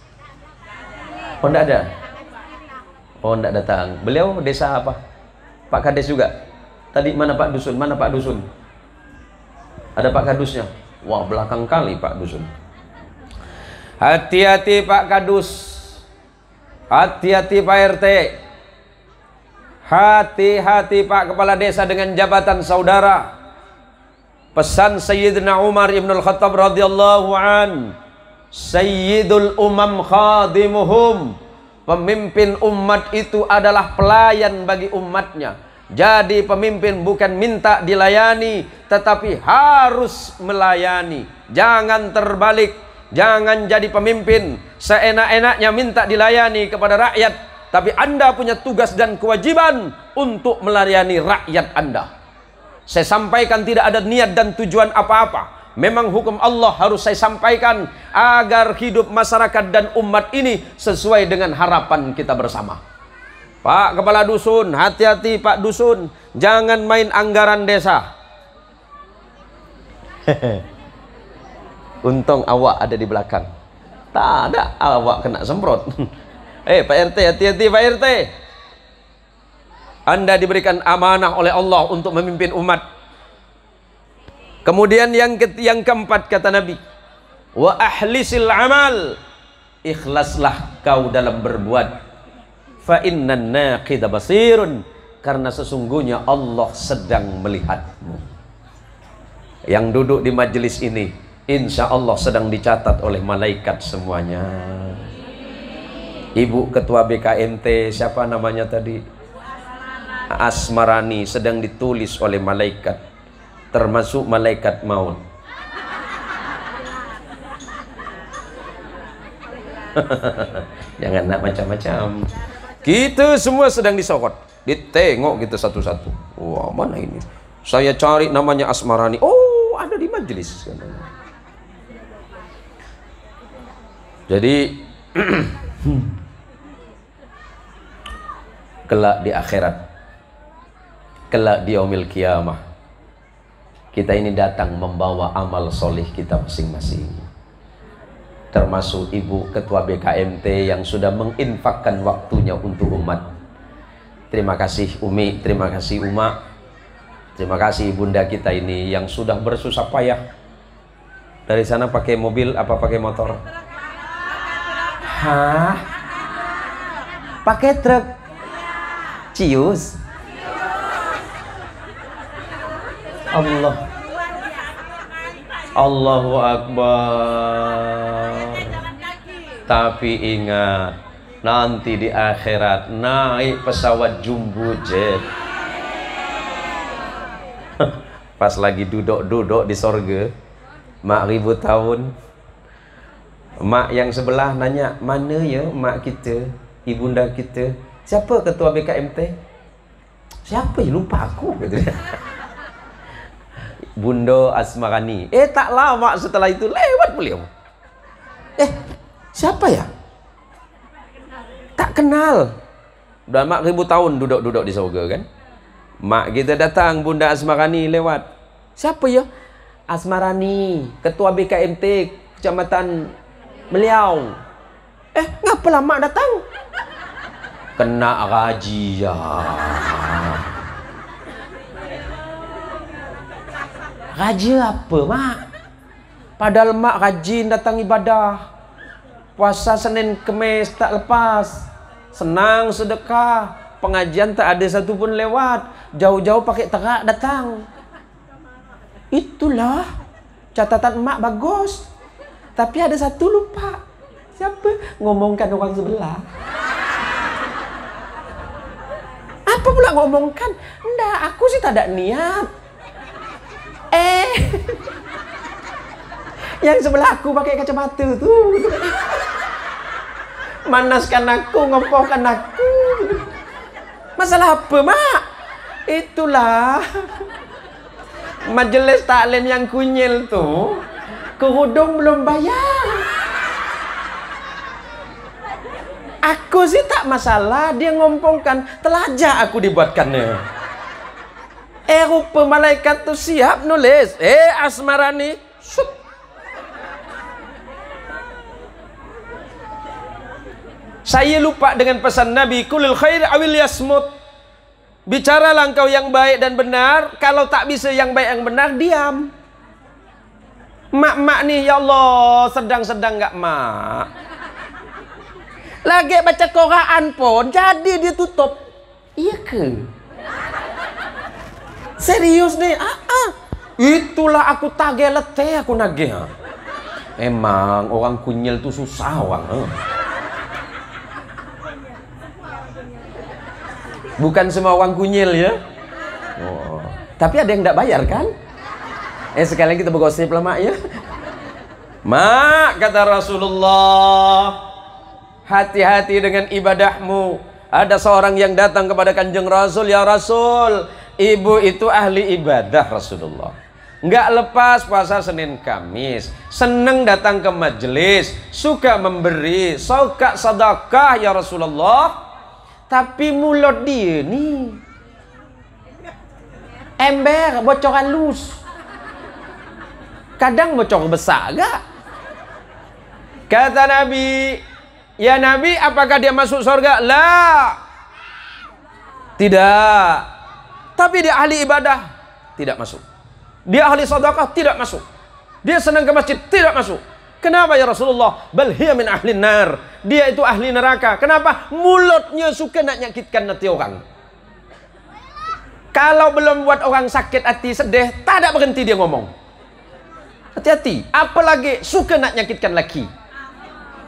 Oh enggak ada? Oh enggak datang. Beliau desa apa? Pak Kades juga? Tadi mana Pak Dusun? Mana Pak Dusun? Ada Pak Kadusnya? Wah, belakang kali Pak Dusun. Hati-hati Pak Kadus. Hati-hati Pak RT. Hati-hati Pak Kepala Desa dengan jabatan saudara. Pesan Sayyidina Umar Ibn Al-Khattab radhiyallahu an, Sayyidul umam khadimuhum. Pemimpin umat itu adalah pelayan bagi umatnya. Jadi pemimpin bukan minta dilayani, tetapi harus melayani. Jangan terbalik. Jangan jadi pemimpin seenak-enaknya minta dilayani kepada rakyat, tapi Anda punya tugas dan kewajiban untuk melayani rakyat Anda. Saya sampaikan tidak ada niat dan tujuan apa-apa. Memang hukum Allah harus saya sampaikan agar hidup masyarakat dan umat ini sesuai dengan harapan kita bersama. Pak Kepala Dusun, hati-hati Pak Dusun, jangan main anggaran desa. Untung awak ada di belakang. Tak ada, awak kena semprot. Pak RT, hati-hati Pak RT. Anda diberikan amanah oleh Allah untuk memimpin umat. Kemudian yang keempat kata Nabi, wa ahlisil amal, ikhlaslah kau dalam berbuat. Fa innan naqida basirun, karena sesungguhnya Allah sedang melihatmu. Yang duduk di majelis ini insya Allah sedang dicatat oleh malaikat semuanya. Ibu Ketua BKMT siapa namanya tadi? Asmarani sedang ditulis oleh malaikat, termasuk malaikat maut. Jangan nak macam-macam. Kita semua sedang disokot, ditengok kita satu-satu. Wah, mana ini? Saya cari namanya Asmarani. Oh, ada di majelis. Jadi kelak di akhirat, kelak di yaumil kiamah, kita ini datang membawa amal soleh kita masing-masing. Termasuk Ibu Ketua BKMT yang sudah menginfakkan waktunya untuk umat. Terima kasih Umi, terima kasih Uma, terima kasih Bunda kita ini yang sudah bersusah payah. Dari sana pakai mobil apa pakai motor? Hah? Pakai truk? Cius? Allah. Allahu Akbar. Tapi ingat, nanti di akhirat naik pesawat jumbo jet. Pas lagi duduk-duduk di sorga, mak ribu tahun, mak yang sebelah nanya, mana ya mak kita, ibunda kita? Siapa ketua BKMT? Siapa ya, lupa aku gitu. Bunda Asmarani. Tak lama setelah itu lewat beliau. Siapa ya? Tak kenal. Udah mak ribu tahun duduk-duduk di surga kan. Mak kita datang, Bunda Asmarani lewat. Siapa ya? Asmarani, ketua BKMT Kecamatan Meliau. Ngapa mak datang? Kena razia. Razia apa mak? Padahal mak rajin datang ibadah. Puasa Senin Kemis tak lepas. Senang sedekah. Pengajian tak ada satu pun lewat. Jauh-jauh pakai terak datang. Itulah catatan mak bagus. Tapi ada satu lupa. Siapa? Ngomongkan orang sebelah. Apa pula ngomongkan? Enggak, aku sih tak ada niat. Yang sebelah aku pakai kacamata tuh. Manaskan aku, ngompohkan aku. Masalah apa, Mak? Itulah majelis taklim yang kunyil tuh kerudung belum bayar. Aku sih tak masalah, dia ngompongkan, telajak aku dibuatkannya. Rupa malaikat tuh siap nulis, Asmarani, syut. Saya lupa dengan pesan Nabi, kulil khair awil yasmut. Bicaralah engkau yang baik dan benar. Kalau tak bisa yang baik yang benar, diam. Mak nih, ya Allah, sedang-sedang gak mak. Lagi baca Quran pun jadi dia tutup. Iya ke? Serius nih? Itulah aku tagih letih, aku nagih. Emang orang kunyil tuh susah orang. Bukan semua orang kunyil ya. Tapi ada yang tidak bayar kan? Sekalian kita bergosip lah mak ya. Mak, kata Rasulullah, hati-hati dengan ibadahmu. Ada seorang yang datang kepada Kanjeng Rasul, ya Rasul, ibu itu ahli ibadah Rasulullah. Nggak lepas puasa Senin Kamis, seneng datang ke majelis, suka memberi, suka sedekah ya Rasulullah. Tapi mulut dia nih ember, bocor halus. Kadang bocor besar gak? Kata Nabi, ya Nabi, apakah dia masuk surga? La. Tidak. Tapi dia ahli ibadah, tidak masuk. Dia ahli sedekah, tidak masuk. Dia senang ke masjid, tidak masuk. Kenapa ya Rasulullah? Bal hiya min ahli nar. Dia itu ahli neraka. Kenapa? Mulutnya suka nak nyakitkan hati orang. Kalau belum buat orang sakit hati, sedih, tak ada berhenti dia ngomong. Hati-hati. Apalagi suka nak nyakitkan laki.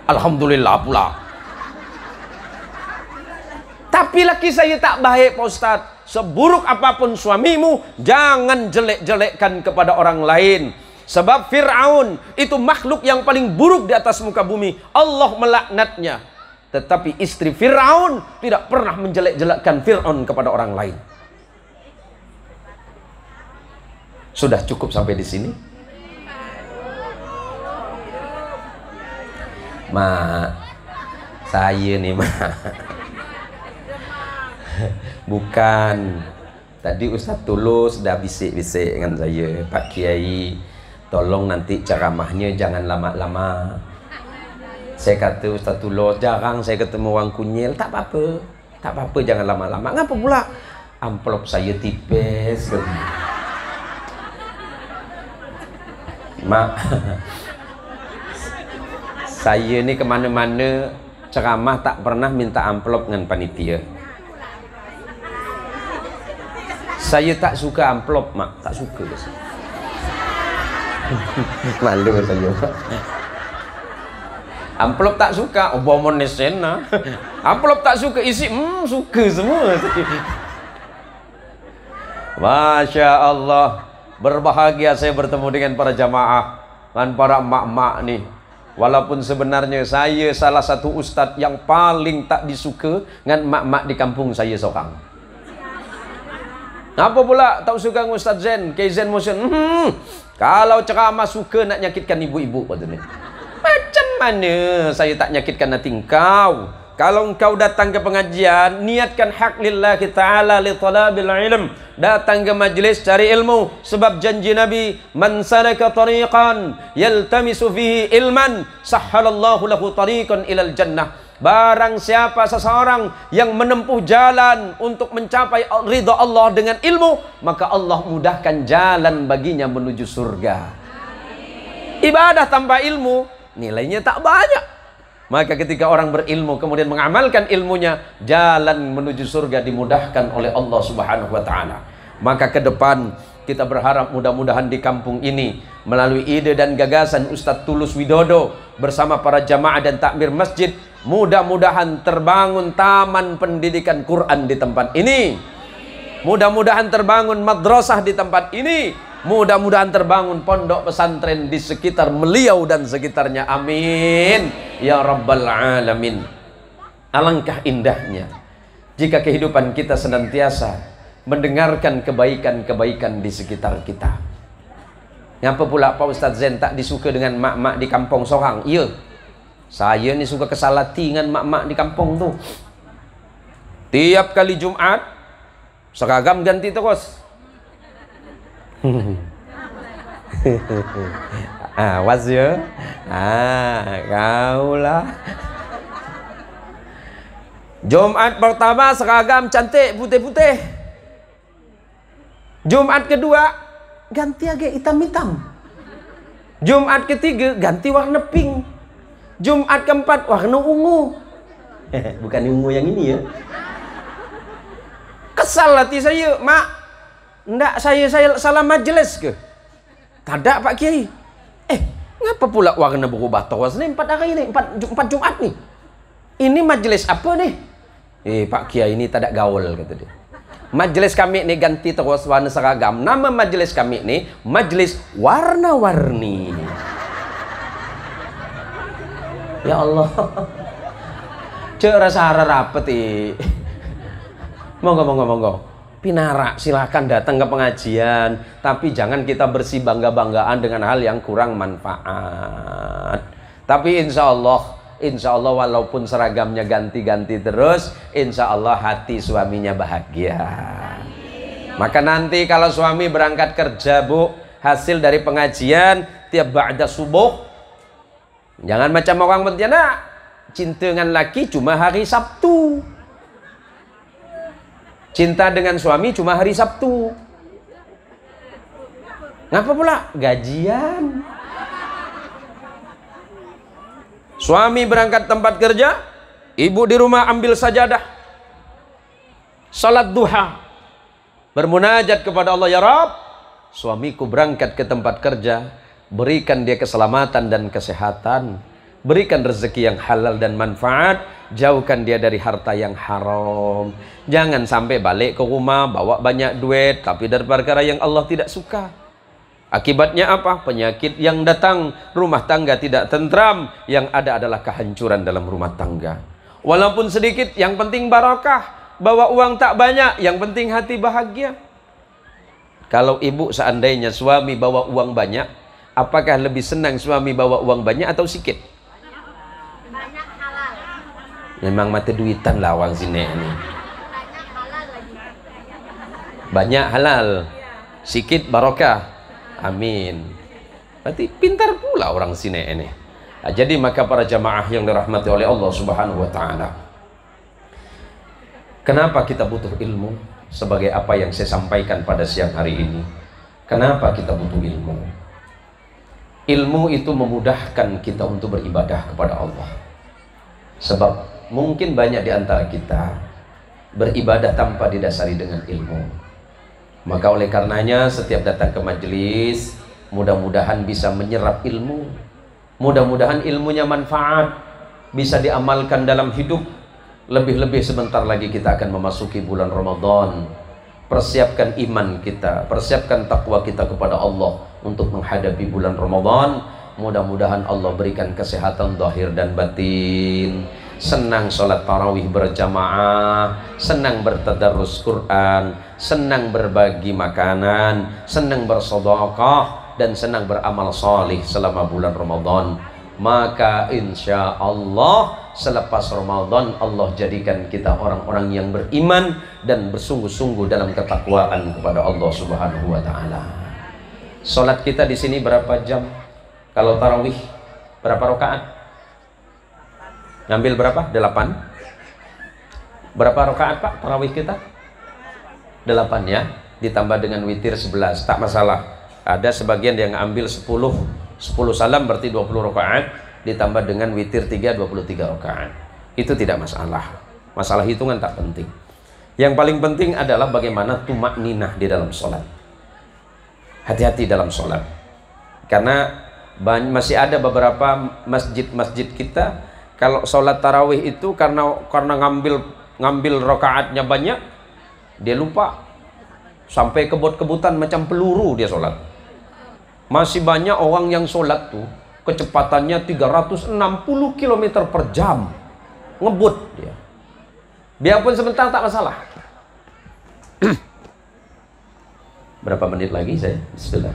Alhamdulillah pula. Tapi laki saya tak baik Pak Ustaz. Seburuk apapun suamimu, jangan jelek-jelekkan kepada orang lain. Sebab Fir'aun itu makhluk yang paling buruk di atas muka bumi. Allah melaknatnya. Tetapi istri Fir'aun tidak pernah menjelek-jelekkan Fir'aun kepada orang lain. Sudah cukup sampai di sini? Mak, saya nih mak. Bukan. Tadi Ustaz Tulus sudah bisik-bisik dengan saya, Pak Kiai, tolong nanti ceramahnya jangan lama-lama. Saya kata Ustaz Tulus, jarang saya ketemu orang kunyil. Tak apa-apa, tak apa-apa, jangan lama-lama. Ngapa pula? Amplop saya tipis. Mak, saya ni kemana-mana ceramah tak pernah minta amplop dengan panitia. Saya tak suka amplop, mak, tak suka. Malu saya. Amplop tak suka, obomon nesena. Amplop tak suka isi, suka semua. Masya Allah, berbahagia saya bertemu dengan para jamaah dan para emak-emak nih. Walaupun sebenarnya saya salah satu ustadz yang paling tak disuka dengan emak-emak di kampung saya seorang. Apa pula tak suka dengan Ustaz Zen, K-Zen Motion? Kalau ceramah suka nak nyakitkan ibu-ibu katanya. Macam mana saya tak nyakitkan hati engkau? Kalau engkau datang ke pengajian, niatkan hak lillahi ta'ala li talabil ilm. Datang ke majlis cari ilmu. Sebab janji Nabi, man salaka tariqan yaltamisu fihi ilman, sahhalallahu lahu tariqan ilal jannah. Barang siapa seseorang yang menempuh jalan untuk mencapai ridha Allah dengan ilmu, maka Allah mudahkan jalan baginya menuju surga. Ibadah tanpa ilmu nilainya tak banyak. Maka ketika orang berilmu kemudian mengamalkan ilmunya, jalan menuju surga dimudahkan oleh Allah Subhanahu wa taala. Maka ke depan kita berharap mudah-mudahan di kampung ini melalui ide dan gagasan Ustadz Tulus Widodo bersama para jamaah dan takmir masjid, mudah-mudahan terbangun taman pendidikan Quran di tempat ini. Mudah-mudahan terbangun madrasah di tempat ini. Mudah-mudahan terbangun pondok pesantren di sekitar Meliau dan sekitarnya. Amin ya rabbal alamin. Alangkah indahnya jika kehidupan kita senantiasa mendengarkan kebaikan-kebaikan di sekitar kita. Ngapa pula Pak Ustadz Zain tak disuka dengan mak-mak di kampung sorang? Iya, saya ni suka kesalati dengan mak-mak di kampung tu. Tiap kali Jumat seragam ganti terus. Awas ya. Kaulah. Jumat pertama seragam cantik putih-putih. Jumat kedua ganti agak hitam-hitam. Jumat ketiga ganti warna pink. Jumat keempat warna ungu. Bukan ungu yang ini ya. Kesal hati saya, mak. Ndak saya salah majelis ke? Tidak Pak Kiai. Ngapa pula warna berubah terus nih 4 hari ini, 4 Jumat nih? Ini majelis apa nih? Pak Kiai ini tidak gaul kata dia. Majelis kami nih ganti terus warna seragam. Nama majelis kami nih majelis warna-warni. Ya Allah. Cek rasa rapet Monggo. Pinara, silakan datang ke pengajian, tapi jangan kita bersih bangga-banggaan dengan hal yang kurang manfaat. Tapi insya Allah walaupun seragamnya ganti-ganti terus, insya Allah hati suaminya bahagia. Maka nanti kalau suami berangkat kerja, Bu, hasil dari pengajian tiap ba'da subuh, jangan macam orang Pontianak, cinta dengan laki cuma hari Sabtu. Cinta dengan suami cuma hari Sabtu. Ngapa pula? Gajian. Suami berangkat tempat kerja, ibu di rumah ambil sajadah, salat duha, bermunajat kepada Allah, ya Rabb, suamiku berangkat ke tempat kerja, berikan dia keselamatan dan kesehatan, berikan rezeki yang halal dan manfaat, jauhkan dia dari harta yang haram. Jangan sampai balik ke rumah bawa banyak duit tapi dari perkara yang Allah tidak suka. Akibatnya apa? Penyakit yang datang, rumah tangga tidak tentram, yang ada adalah kehancuran dalam rumah tangga. Walaupun sedikit, yang penting barakah. Bawa uang tak banyak, yang penting hati bahagia. Kalau ibu seandainya suami bawa uang banyak, apakah lebih senang suami bawa uang banyak atau sedikit? Banyak halal. Memang mati duitan lah orang sini ini. Banyak halal, sikit barakah. Amin. Berarti pintar pula orang sini ini. Nah, jadi maka para jamaah yang dirahmati oleh Allah Subhanahu wa taala, kenapa kita butuh ilmu? Sebagai apa yang saya sampaikan pada siang hari ini, kenapa kita butuh ilmu? Ilmu itu memudahkan kita untuk beribadah kepada Allah. Sebab mungkin banyak di antara kita beribadah tanpa didasari dengan ilmu. Maka oleh karenanya setiap datang ke majelis, mudah-mudahan bisa menyerap ilmu. Mudah-mudahan ilmunya manfaat, bisa diamalkan dalam hidup. Lebih-lebih sebentar lagi kita akan memasuki bulan Ramadan. Persiapkan iman kita, persiapkan takwa kita kepada Allah untuk menghadapi bulan Ramadan. Mudah-mudahan Allah berikan kesehatan zahir dan batin. Senang sholat tarawih berjamaah, senang bertadarus Quran, senang berbagi makanan, senang bersedekah, dan senang beramal salih selama bulan Ramadan. Maka insya Allah selepas Ramadan Allah jadikan kita orang-orang yang beriman dan bersungguh-sungguh dalam ketakwaan kepada Allah Subhanahu wa taala. Salat kita di sini berapa jam? Kalau tarawih berapa rakaat? Ngambil berapa? 8. Berapa rakaat Pak tarawih kita? 8 ya. Ditambah dengan witir 11, tak masalah. Ada sebagian yang ambil 10 salam berarti 20 rakaat, ditambah dengan witir 3, 23 rakaat. Itu tidak masalah. Masalah hitungan tak penting. Yang paling penting adalah bagaimana tumakninah di dalam sholat. Hati-hati dalam sholat. Karena masih ada beberapa masjid-masjid kita, kalau sholat tarawih itu karena ngambil rakaatnya banyak, dia lupa. Sampai kebut-kebutan macam peluru dia sholat. Masih banyak orang yang sholat tuh kecepatannya 360 km per jam. ngebut dia. Biarpun sebentar tak masalah. Berapa menit lagi saya? Bismillah.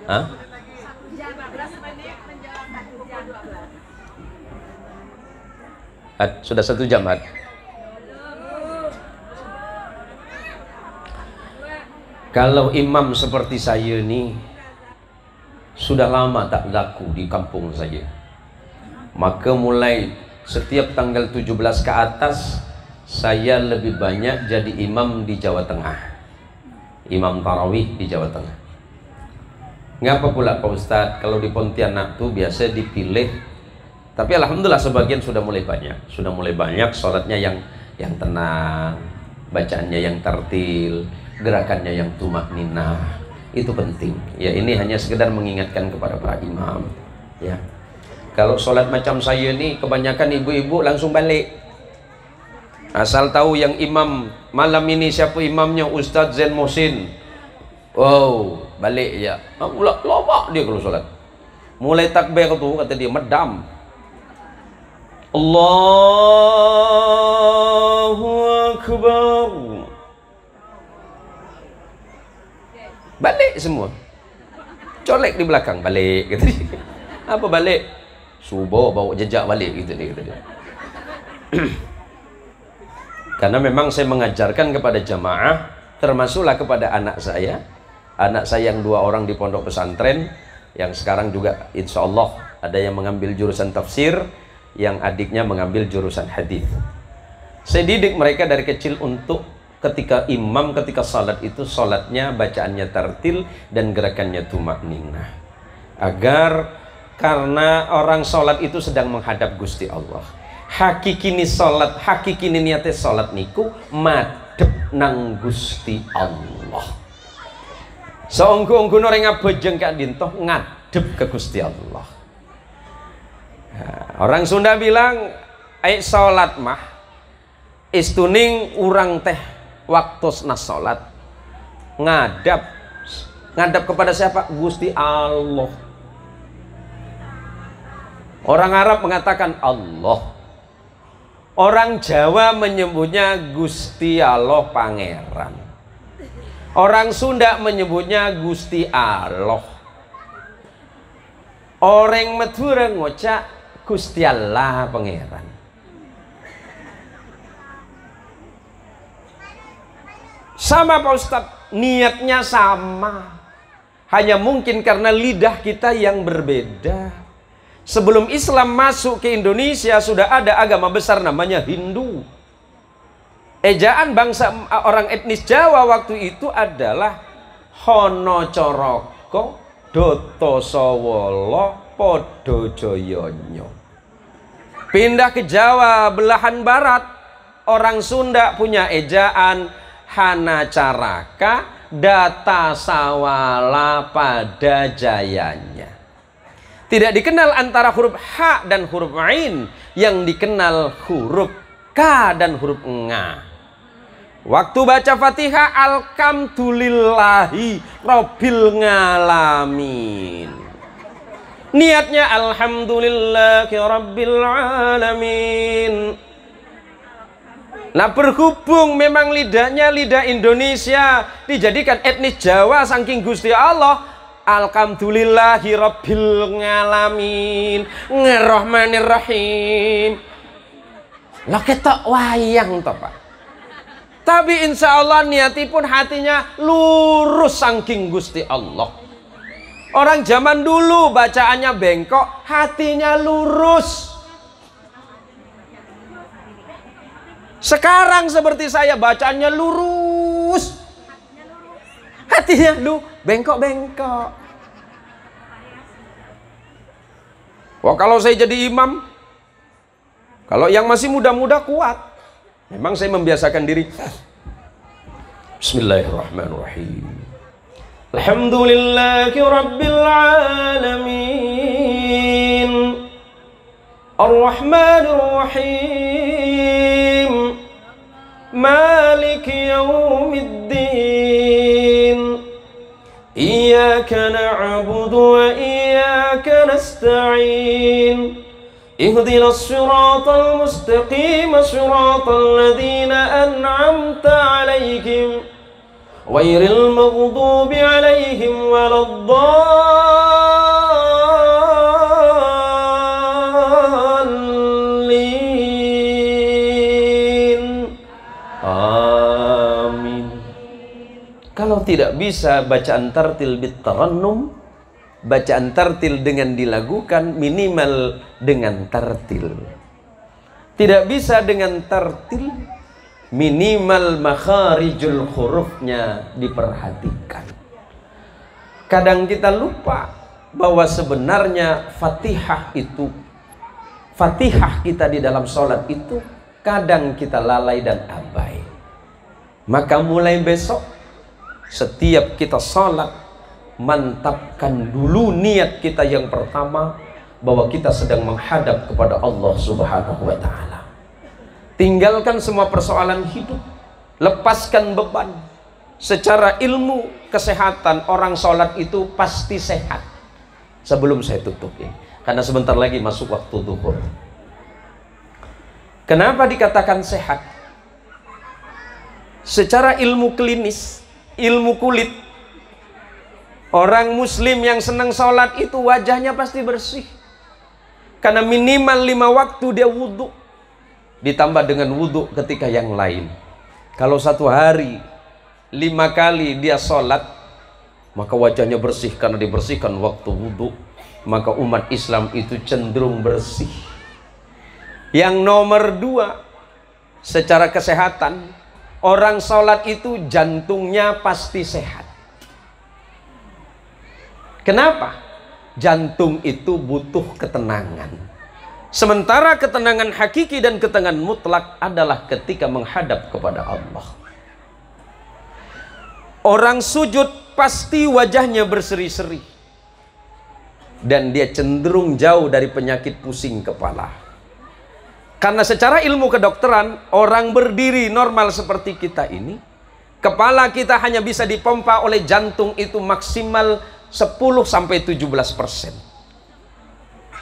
Hah? Sudah 1 jam, Ad. Kalau imam seperti saya ini sudah lama tak laku di kampung saya, maka mulai setiap tanggal 17 ke atas saya lebih banyak jadi imam di Jawa Tengah, imam tarawih di Jawa Tengah. Ngapa pula Pak Ustadz, kalau di Pontianak tuh biasa dipilih, tapi alhamdulillah sebagian sudah mulai banyak sholatnya yang tenang, bacaannya yang tertil, gerakannya yang tumak ninah. Itu penting ya. Ini hanya sekedar mengingatkan kepada para imam ya. Kalau sholat macam saya ini kebanyakan ibu-ibu langsung balik, asal tahu yang imam malam ini siapa imamnya, Ustadz Zain Mohsin, oh balik ya. Lama dia kalau sholat, mulai takbir tuh kata dia medam, Allahu Akbar, balik semua, colek di belakang, balik kata dia. Apa balik? Subuh bawa jejak balik gitu dia, kata dia. Karena memang saya mengajarkan kepada jamaah, termasuklah kepada anak saya yang 2 orang di pondok pesantren, yang sekarang juga insya Allah ada yang mengambil jurusan tafsir, yang adiknya mengambil jurusan hadis. Saya didik mereka dari kecil untuk ketika salat itu salatnya bacaannya tartil dan gerakannya tumakninah, agar karena orang salat itu sedang menghadap Gusti Allah. Hakikini salat, hakikini niate salat niku madhep nang Gusti Allah. Saunggu-unggu orang ngabejeng kak dintoh ngadep ke Gusti Allah. Nah, orang Sunda bilang, "Ai salat mah istuning urang teh waktu nas salat ngadap kepada siapa? Gusti Allah." Orang Arab mengatakan Allah, orang Jawa menyebutnya Gusti Allah Pangeran, orang Sunda menyebutnya Gusti Allah, orang Madura ngocak Gusti Allah Pangeran. Sama Pak Ustadz, niatnya sama, hanya mungkin karena lidah kita yang berbeda. Sebelum Islam masuk ke Indonesia sudah ada agama besar namanya Hindu. Ejaan bangsa orang etnis Jawa waktu itu adalah Hono Coroko Doto Sowolo Podo Joyonyo. Pindah ke Jawa belahan barat, orang Sunda punya ejaan Hana Caraka Data Sawala pada Jayanya. Tidak dikenal antara huruf H dan huruf Ain, yang dikenal huruf K dan huruf Nga. Waktu baca Fatihah, Alhamdulillahi Rabbil Ngalamin. Niatnya Alhamdulillahi Rabbil Alamin. Nah, berhubung memang lidahnya lidah Indonesia, dijadikan etnis Jawa saking Gusti Allah, Alhamdulillahi Rabbil Ngalamin Ngerrahmanirrahim. Lah ketok wayang toh Pak. Tapi insya Allah niatipun hatinya lurus saking Gusti Allah. Orang zaman dulu bacaannya bengkok, hatinya lurus. Sekarang seperti saya, bacaannya lurus, hatinya bengkok-bengkok. Wah, kalau saya jadi imam, kalau yang masih muda-muda kuat, memang saya membiasakan diri. Bismillahirrahmanirrahim. Alhamdulillahi Rabbil Alamin Ar-Rahmanir-Rahim Maliki Yawmiddin Iyyaka na'budu wa iyyaka nasta'in نستعين اهدنا الصراط المستقيم صراط الذين أنعمت عليهم غير المغضوب عليهم ولا الضالين. Amin. Kalau tidak bisa bacaan tartil bitarannum, bacaan tartil dengan dilakukan minimal dengan tartil. Tidak bisa dengan tartil, minimal makharijul hurufnya diperhatikan. Kadang kita lupa bahwa sebenarnya Fatihah kita di dalam sholat itu kadang kita lalai dan abai. Maka mulai besok setiap kita sholat, mantapkan dulu niat kita yang pertama bahwa kita sedang menghadap kepada Allah Subhanahu wa ta'ala. Tinggalkan semua persoalan hidup, lepaskan beban. Secara ilmu kesehatan, orang sholat itu pasti sehat. Sebelum saya tutup ini, karena sebentar lagi masuk waktu zuhur. Kenapa dikatakan sehat? Secara ilmu klinis, ilmu kulit, orang muslim yang senang sholat itu wajahnya pasti bersih. Karena minimal 5 waktu dia wudhu, ditambah dengan wudhu ketika yang lain. Kalau satu hari 5 kali dia sholat, maka wajahnya bersih karena dibersihkan waktu wudhu. Maka umat Islam itu cenderung bersih. Yang nomor 2, secara kesehatan, orang sholat itu jantungnya pasti sehat. Kenapa? Jantung itu butuh ketenangan. Sementara ketenangan hakiki dan ketenangan mutlak adalah ketika menghadap kepada Allah. Orang sujud pasti wajahnya berseri-seri, dan dia cenderung jauh dari penyakit pusing kepala. Karena secara ilmu kedokteran, orang berdiri normal seperti kita ini, kepala kita hanya bisa dipompa oleh jantung itu maksimal 10-17%.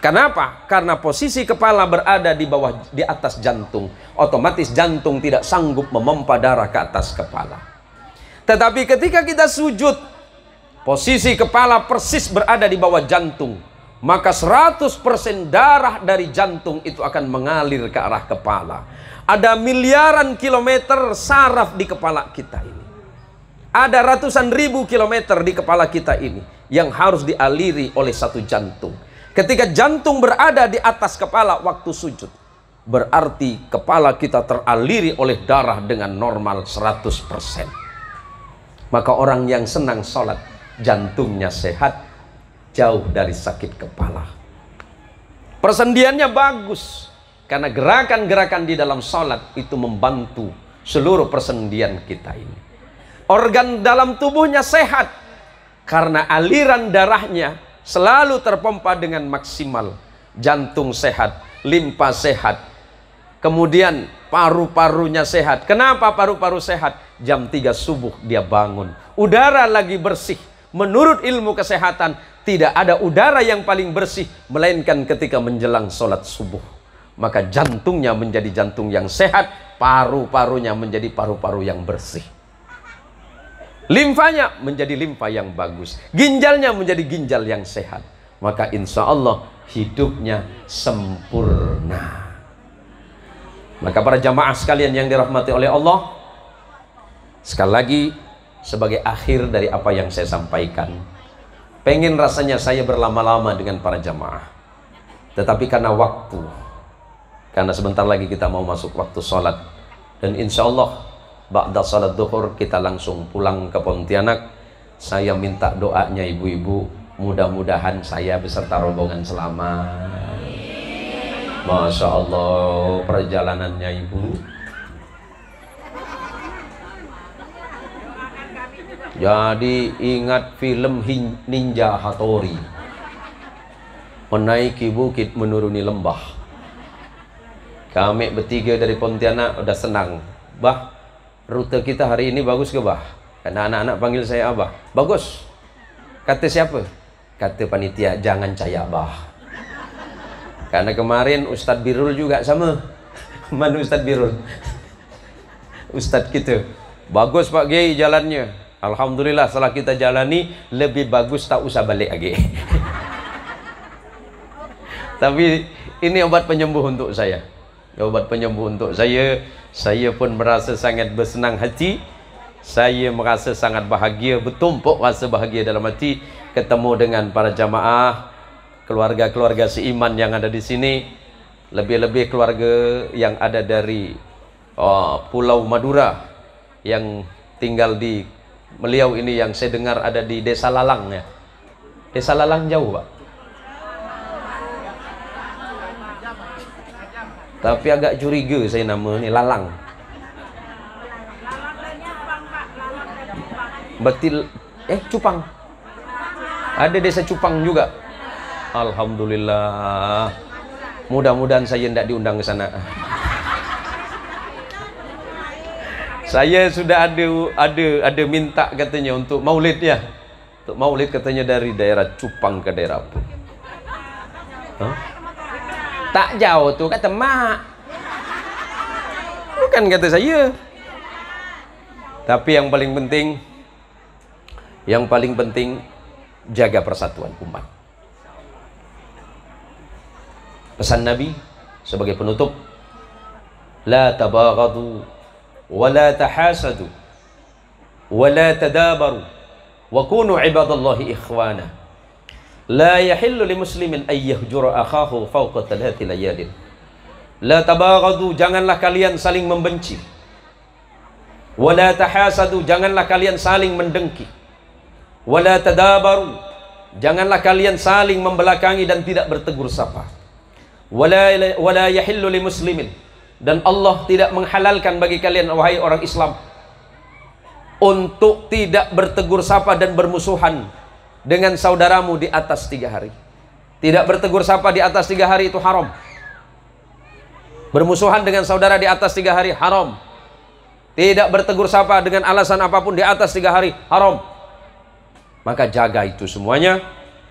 Kenapa? Karena posisi kepala berada di atas jantung. Otomatis jantung tidak sanggup memompa darah ke atas kepala. Tetapi ketika kita sujud, posisi kepala persis berada di bawah jantung, maka 100% darah dari jantung itu akan mengalir ke arah kepala. Ada miliaran kilometer saraf di kepala kita ini. Ada ratusan ribu kilometer di kepala kita ini yang harus dialiri oleh satu jantung. Ketika jantung berada di atas kepala waktu sujud, berarti kepala kita teraliri oleh darah dengan normal 100%. Maka orang yang senang sholat, jantungnya sehat, jauh dari sakit kepala. Persendiannya bagus, karena gerakan-gerakan di dalam sholat itu membantu seluruh persendian kita ini. Organ dalam tubuhnya sehat, karena aliran darahnya selalu terpompa dengan maksimal. Jantung sehat, limpa sehat, kemudian paru-parunya sehat. Kenapa paru-paru sehat? Jam 3 subuh dia bangun, udara lagi bersih. Menurut ilmu kesehatan, tidak ada udara yang paling bersih melainkan ketika menjelang sholat subuh. Maka jantungnya menjadi jantung yang sehat, paru-parunya menjadi paru-paru yang bersih. Limfanya menjadi limfa yang bagus, ginjalnya menjadi ginjal yang sehat. Maka insya Allah hidupnya sempurna. Maka para jamaah sekalian yang dirahmati oleh Allah, sekali lagi sebagai akhir dari apa yang saya sampaikan, pengen rasanya saya berlama-lama dengan para jamaah, tetapi karena waktu, karena sebentar lagi kita mau masuk waktu sholat, dan insya Allah ba'da salat duhur kita langsung pulang ke Pontianak. Saya minta doanya ibu-ibu, mudah-mudahan saya beserta rombongan selamat. Masya Allah perjalanannya ibu. Jadi ingat film Ninja Hattori, menaiki bukit menuruni lembah. Kami bertiga dari Pontianak udah senang. Bah, rute kita hari ini bagus ke bah? Karena anak-anak panggil saya abah. Bagus. Kata siapa? Kata panitia, jangan caya bah. Karena kemarin Ustadz Birul juga sama. Mana Ustadz Birul? Ustadz kita. Bagus Pak Kiai jalannya. Alhamdulillah setelah kita jalani lebih bagus, tak usah balik lagi. Tapi ini obat penyembuh untuk saya. Obat penyembuh untuk saya. Saya pun merasa sangat bersenang hati. Saya merasa sangat bahagia, bertumpuk rasa bahagia dalam hati ketemu dengan para jamaah, keluarga-keluarga seiman yang ada di sini. Lebih-lebih keluarga yang ada dari Pulau Madura yang tinggal di Meliau ini, yang saya dengar ada di Desa Lalang ya. Desa Lalang jauh Pak, tapi agak curiga saya nama ini Lalang. Betil Cupang. Ada desa Cupang juga. Alhamdulillah. Mudah-mudahan saya tidak diundang ke sana. Saya sudah ada minta katanya untuk maulid ya. Untuk maulid katanya dari daerah Cupang ke daerah apa? Tak jauh tuh kata mak. Bukan kata saya. Tapi yang paling penting jaga persatuan umat. Pesan Nabi sebagai penutup, la tabaghadu wa la tahasadu wa la tadabaru wa kunu ibadallahi ikhwana. La yahillu li muslimin ay yahjura akhahu fawqa thalathi layalin. La tabaghadu, janganlah kalian saling membenci. Wa la tahasadu, janganlah kalian saling mendengki. Wa la tadabaru, janganlah kalian saling membelakangi dan tidak bertegur sapa. Wala yahillu li muslimin, dan Allah tidak menghalalkan bagi kalian wahai orang Islam untuk tidak bertegur sapa dan bermusuhan dengan saudaramu di atas 3 hari. Tidak bertegur sapa di atas 3 hari itu haram. Bermusuhan dengan saudara di atas 3 hari haram. Tidak bertegur sapa dengan alasan apapun di atas 3 hari haram. Maka jaga itu semuanya.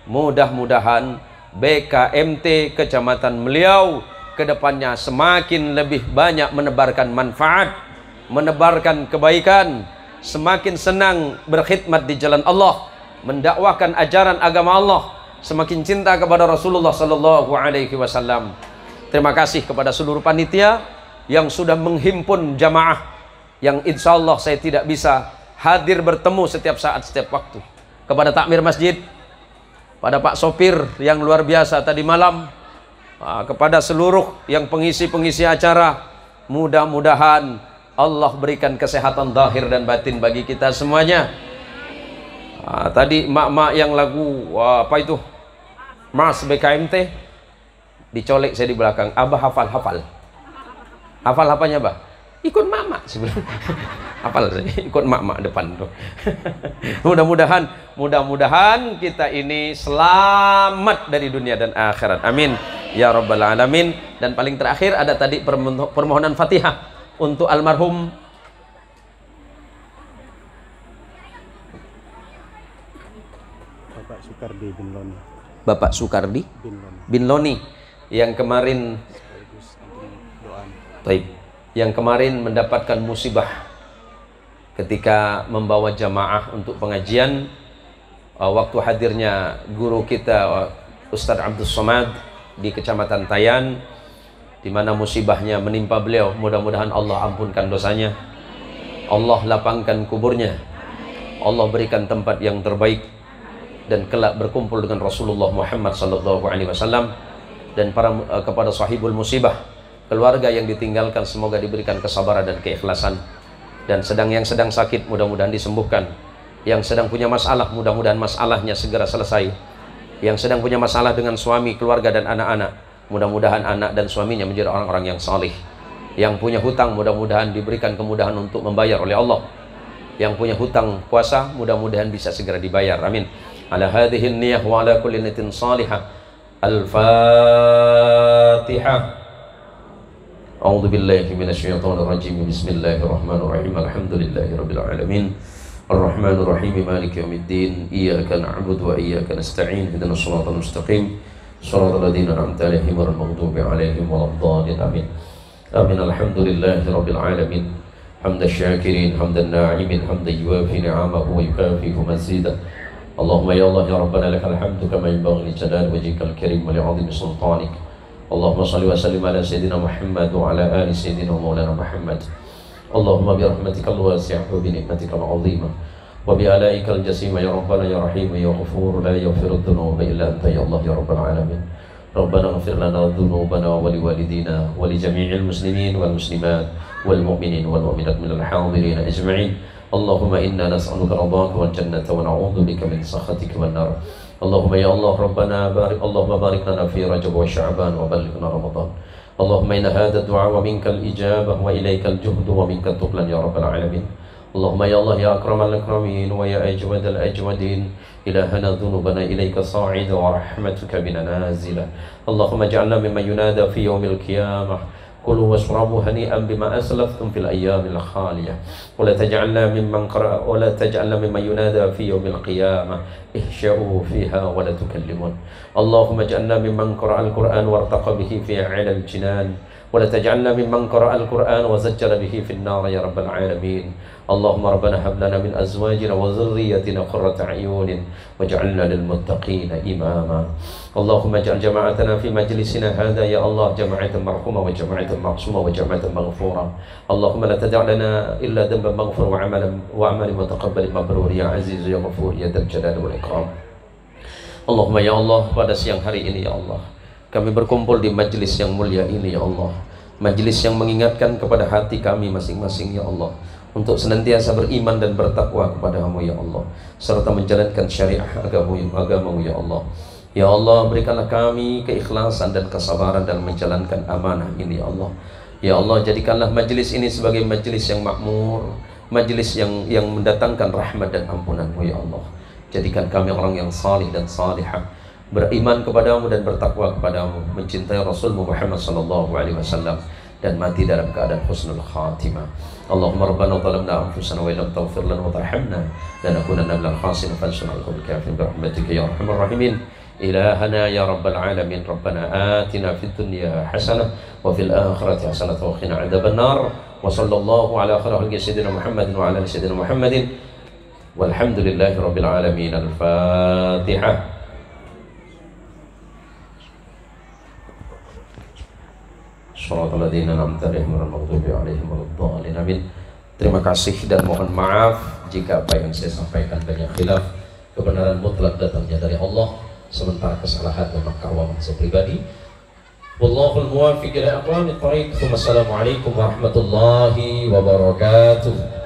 Mudah-mudahan BKMT Kecamatan Meliau kedepannya semakin lebih banyak menebarkan manfaat, menebarkan kebaikan, semakin senang berkhidmat di jalan Allah, mendakwakan ajaran agama Allah, semakin cinta kepada Rasulullah Sallallahu Alaihi Wasallam. Terima kasih kepada seluruh panitia yang sudah menghimpun jamaah yang insya Allah saya tidak bisa hadir bertemu setiap saat, setiap waktu. Kepada takmir masjid, pada Pak sopir yang luar biasa tadi malam, kepada seluruh yang pengisi-pengisi acara, mudah-mudahan Allah berikan kesehatan zahir dan batin bagi kita semuanya. Tadi mak-mak yang lagu apa itu, Mas BKMT, dicolek saya di belakang. Abah hafal apanya Abah? Ikut mak-mak sebenarnya. Hafal saya, ikut mak-mak depan tuh. Mudah-mudahan kita ini selamat dari dunia dan akhirat. Amin ya rabbal alamin. Dan paling terakhir ada tadi permohonan Fatihah untuk almarhum Bapak Sukardi bin Loni. Bapak Sukardi bin Loni yang kemarin yang kemarin mendapatkan musibah ketika membawa jamaah untuk pengajian. Waktu hadirnya guru kita Ustadz Abdul Somad di Kecamatan Tayan, di mana musibahnya menimpa beliau. Mudah-mudahan Allah ampunkan dosanya, Allah lapangkan kuburnya, Allah berikan tempat yang terbaik, dan kelak berkumpul dengan Rasulullah Muhammad SAW. Dan kepada sahibul musibah, keluarga yang ditinggalkan, semoga diberikan kesabaran dan keikhlasan. Dan yang sedang sakit, mudah-mudahan disembuhkan. Yang sedang punya masalah, mudah-mudahan masalahnya segera selesai. Yang sedang punya masalah dengan suami, keluarga, dan anak-anak, mudah-mudahan anak dan suaminya menjadi orang-orang yang salih. Yang punya hutang, mudah-mudahan diberikan kemudahan untuk membayar oleh Allah. Yang punya hutang puasa, mudah-mudahan bisa segera dibayar. Amin. Ala hadhihi niyah wa ala kulli niyatin salihah. Al-Fatihah. A'udzu billahi minasyaitonir rajim. Bismillahirrahmanirrahim. Alhamdulillahirabbil alamin. Arrahmanir rahim. Maliki yaumiddin. Iyyaka na'budu wa iyyaka nasta'in. Ihdinas shiratal mustaqim. صراط الذين أنعمت عليهم غير المغضوب عليهم ولا الضالين آمين آمين الحمد لله رب العالمين حمد الشاكرين حمد الناعمين حمد يوافي نعمه ويكافئ مزيدا اللهم يا الله يا ربنا لك الحمد كما ينبغي لجلال وجهك الكريم ولعظيم سلطانك اللهم صل وسلم على سيدنا محمد وعلى آل سيدنا مولانا محمد اللهم برحمتك الواسعة وبنعمتك العظيمة وبآلائك الجسيمة يا ربنا يا رحيم يا غفور لا يغفر الذنوب إلا أنت يا الله يا رب العالمين ربنا اغفر لنا ذنوبنا ولوالدينا ولجميع المسلمين والمسلمات والمؤمنين والمؤمنات من الحاضرين أجمعين اللهم إنا نسألك رضاك والجنة ونعوذ بك من سخطك والنار اللهم يا الله ربنا بارك اللهم بارك لنا في رجب وشعبان وبلغنا رمضان اللهم إن هذا الدعاء ومنك الإجابة وإليك الجهد ومنك التقلن يا رب العالمين اللهم يا الله يا أكرم الأكرمين ويا أجود الأجودين إلهنا ذنوبنا إليك صاعدة ورحمتك بنا نازلة اللهم اجعلنا ممن ينادى في يوم القيامة كلوا واشربوا هنيئا بما أسلفتم في الأيام الخالية ولا تجعلنا ممن ينادى في يوم القيامة اهشأوا فيها ولا تكلمون اللهم اجعلنا ممن قرأ القرآن وارتقى به في أعلى الجنان ولا تجعلنا ممن قرأ القرآن وزجر به في النار يا رب العالمين اللهم ربنا هب لنا من أزواجنا وذريتنا قرة أعين واجعلنا للمتقين إماما اللهم اجعل جماعتنا في مجلسنا هذا يا الله جماعة مرحومة وجماعة معصومة وجماعة مغفورة اللهم لا تدع لنا إلا ذنبا مغفور وعمل متقبل مبرور يا عزيز يا غفور يا ذا الجلال والإكرام اللهم ya Allah pada siang hari ini ya Allah kami berkumpul di majlis yang mulia ini ya Allah majlis yang mengingatkan kepada hati kami masing-masing ya Allah untuk senantiasa beriman dan bertakwa kepada-Mu ya Allah serta menjalankan syariat agamamu ya Allah ya Allah berikanlah kami keikhlasan dan kesabaran dalam menjalankan amanah ini ya Allah ya Allah jadikanlah majlis ini sebagai majlis yang makmur majlis yang mendatangkan rahmat dan ampunan-Mu ya Allah jadikan kami orang yang salih dan salihah beriman kepada-Mu dan bertakwa kepada-Mu mencintai Rasul-Mu Muhammad sallallahu alaihi wasallam dan mati dalam keadaan husnul khatimah. Allahumma rabbana zalamna anfusana wa illam taghfir lana wa tarhamna lanakunanna minal khasirin fansurna 'alal kafirin bi rahmatika ya arhamar rahimin. Ilahana ya rabbal alamin rabbana atina fid dunya hasanah wa fil akhirati hasanah wa qina 'adzaban nar wa sallallahu ala khairi sayyidina Muhammadin wa ala ali sayyidina Muhammadin walhamdulillahi rabbil alamin. Al-Fatihah. Shalatul ladzina an'amta 'alaihim ghairil maghdubi 'alaihim waladdallin. Amin. Terima kasih dan mohon maaf jika apa yang saya sampaikan banyak khilaf. Kebenaran mutlak datangnya dari Allah, sementara kesalahan memang kawaman saya pribadi. Wallahul muwaffiq ila aqwamit thoriq. Wassalamualaikum warahmatullahi wabarakatuh.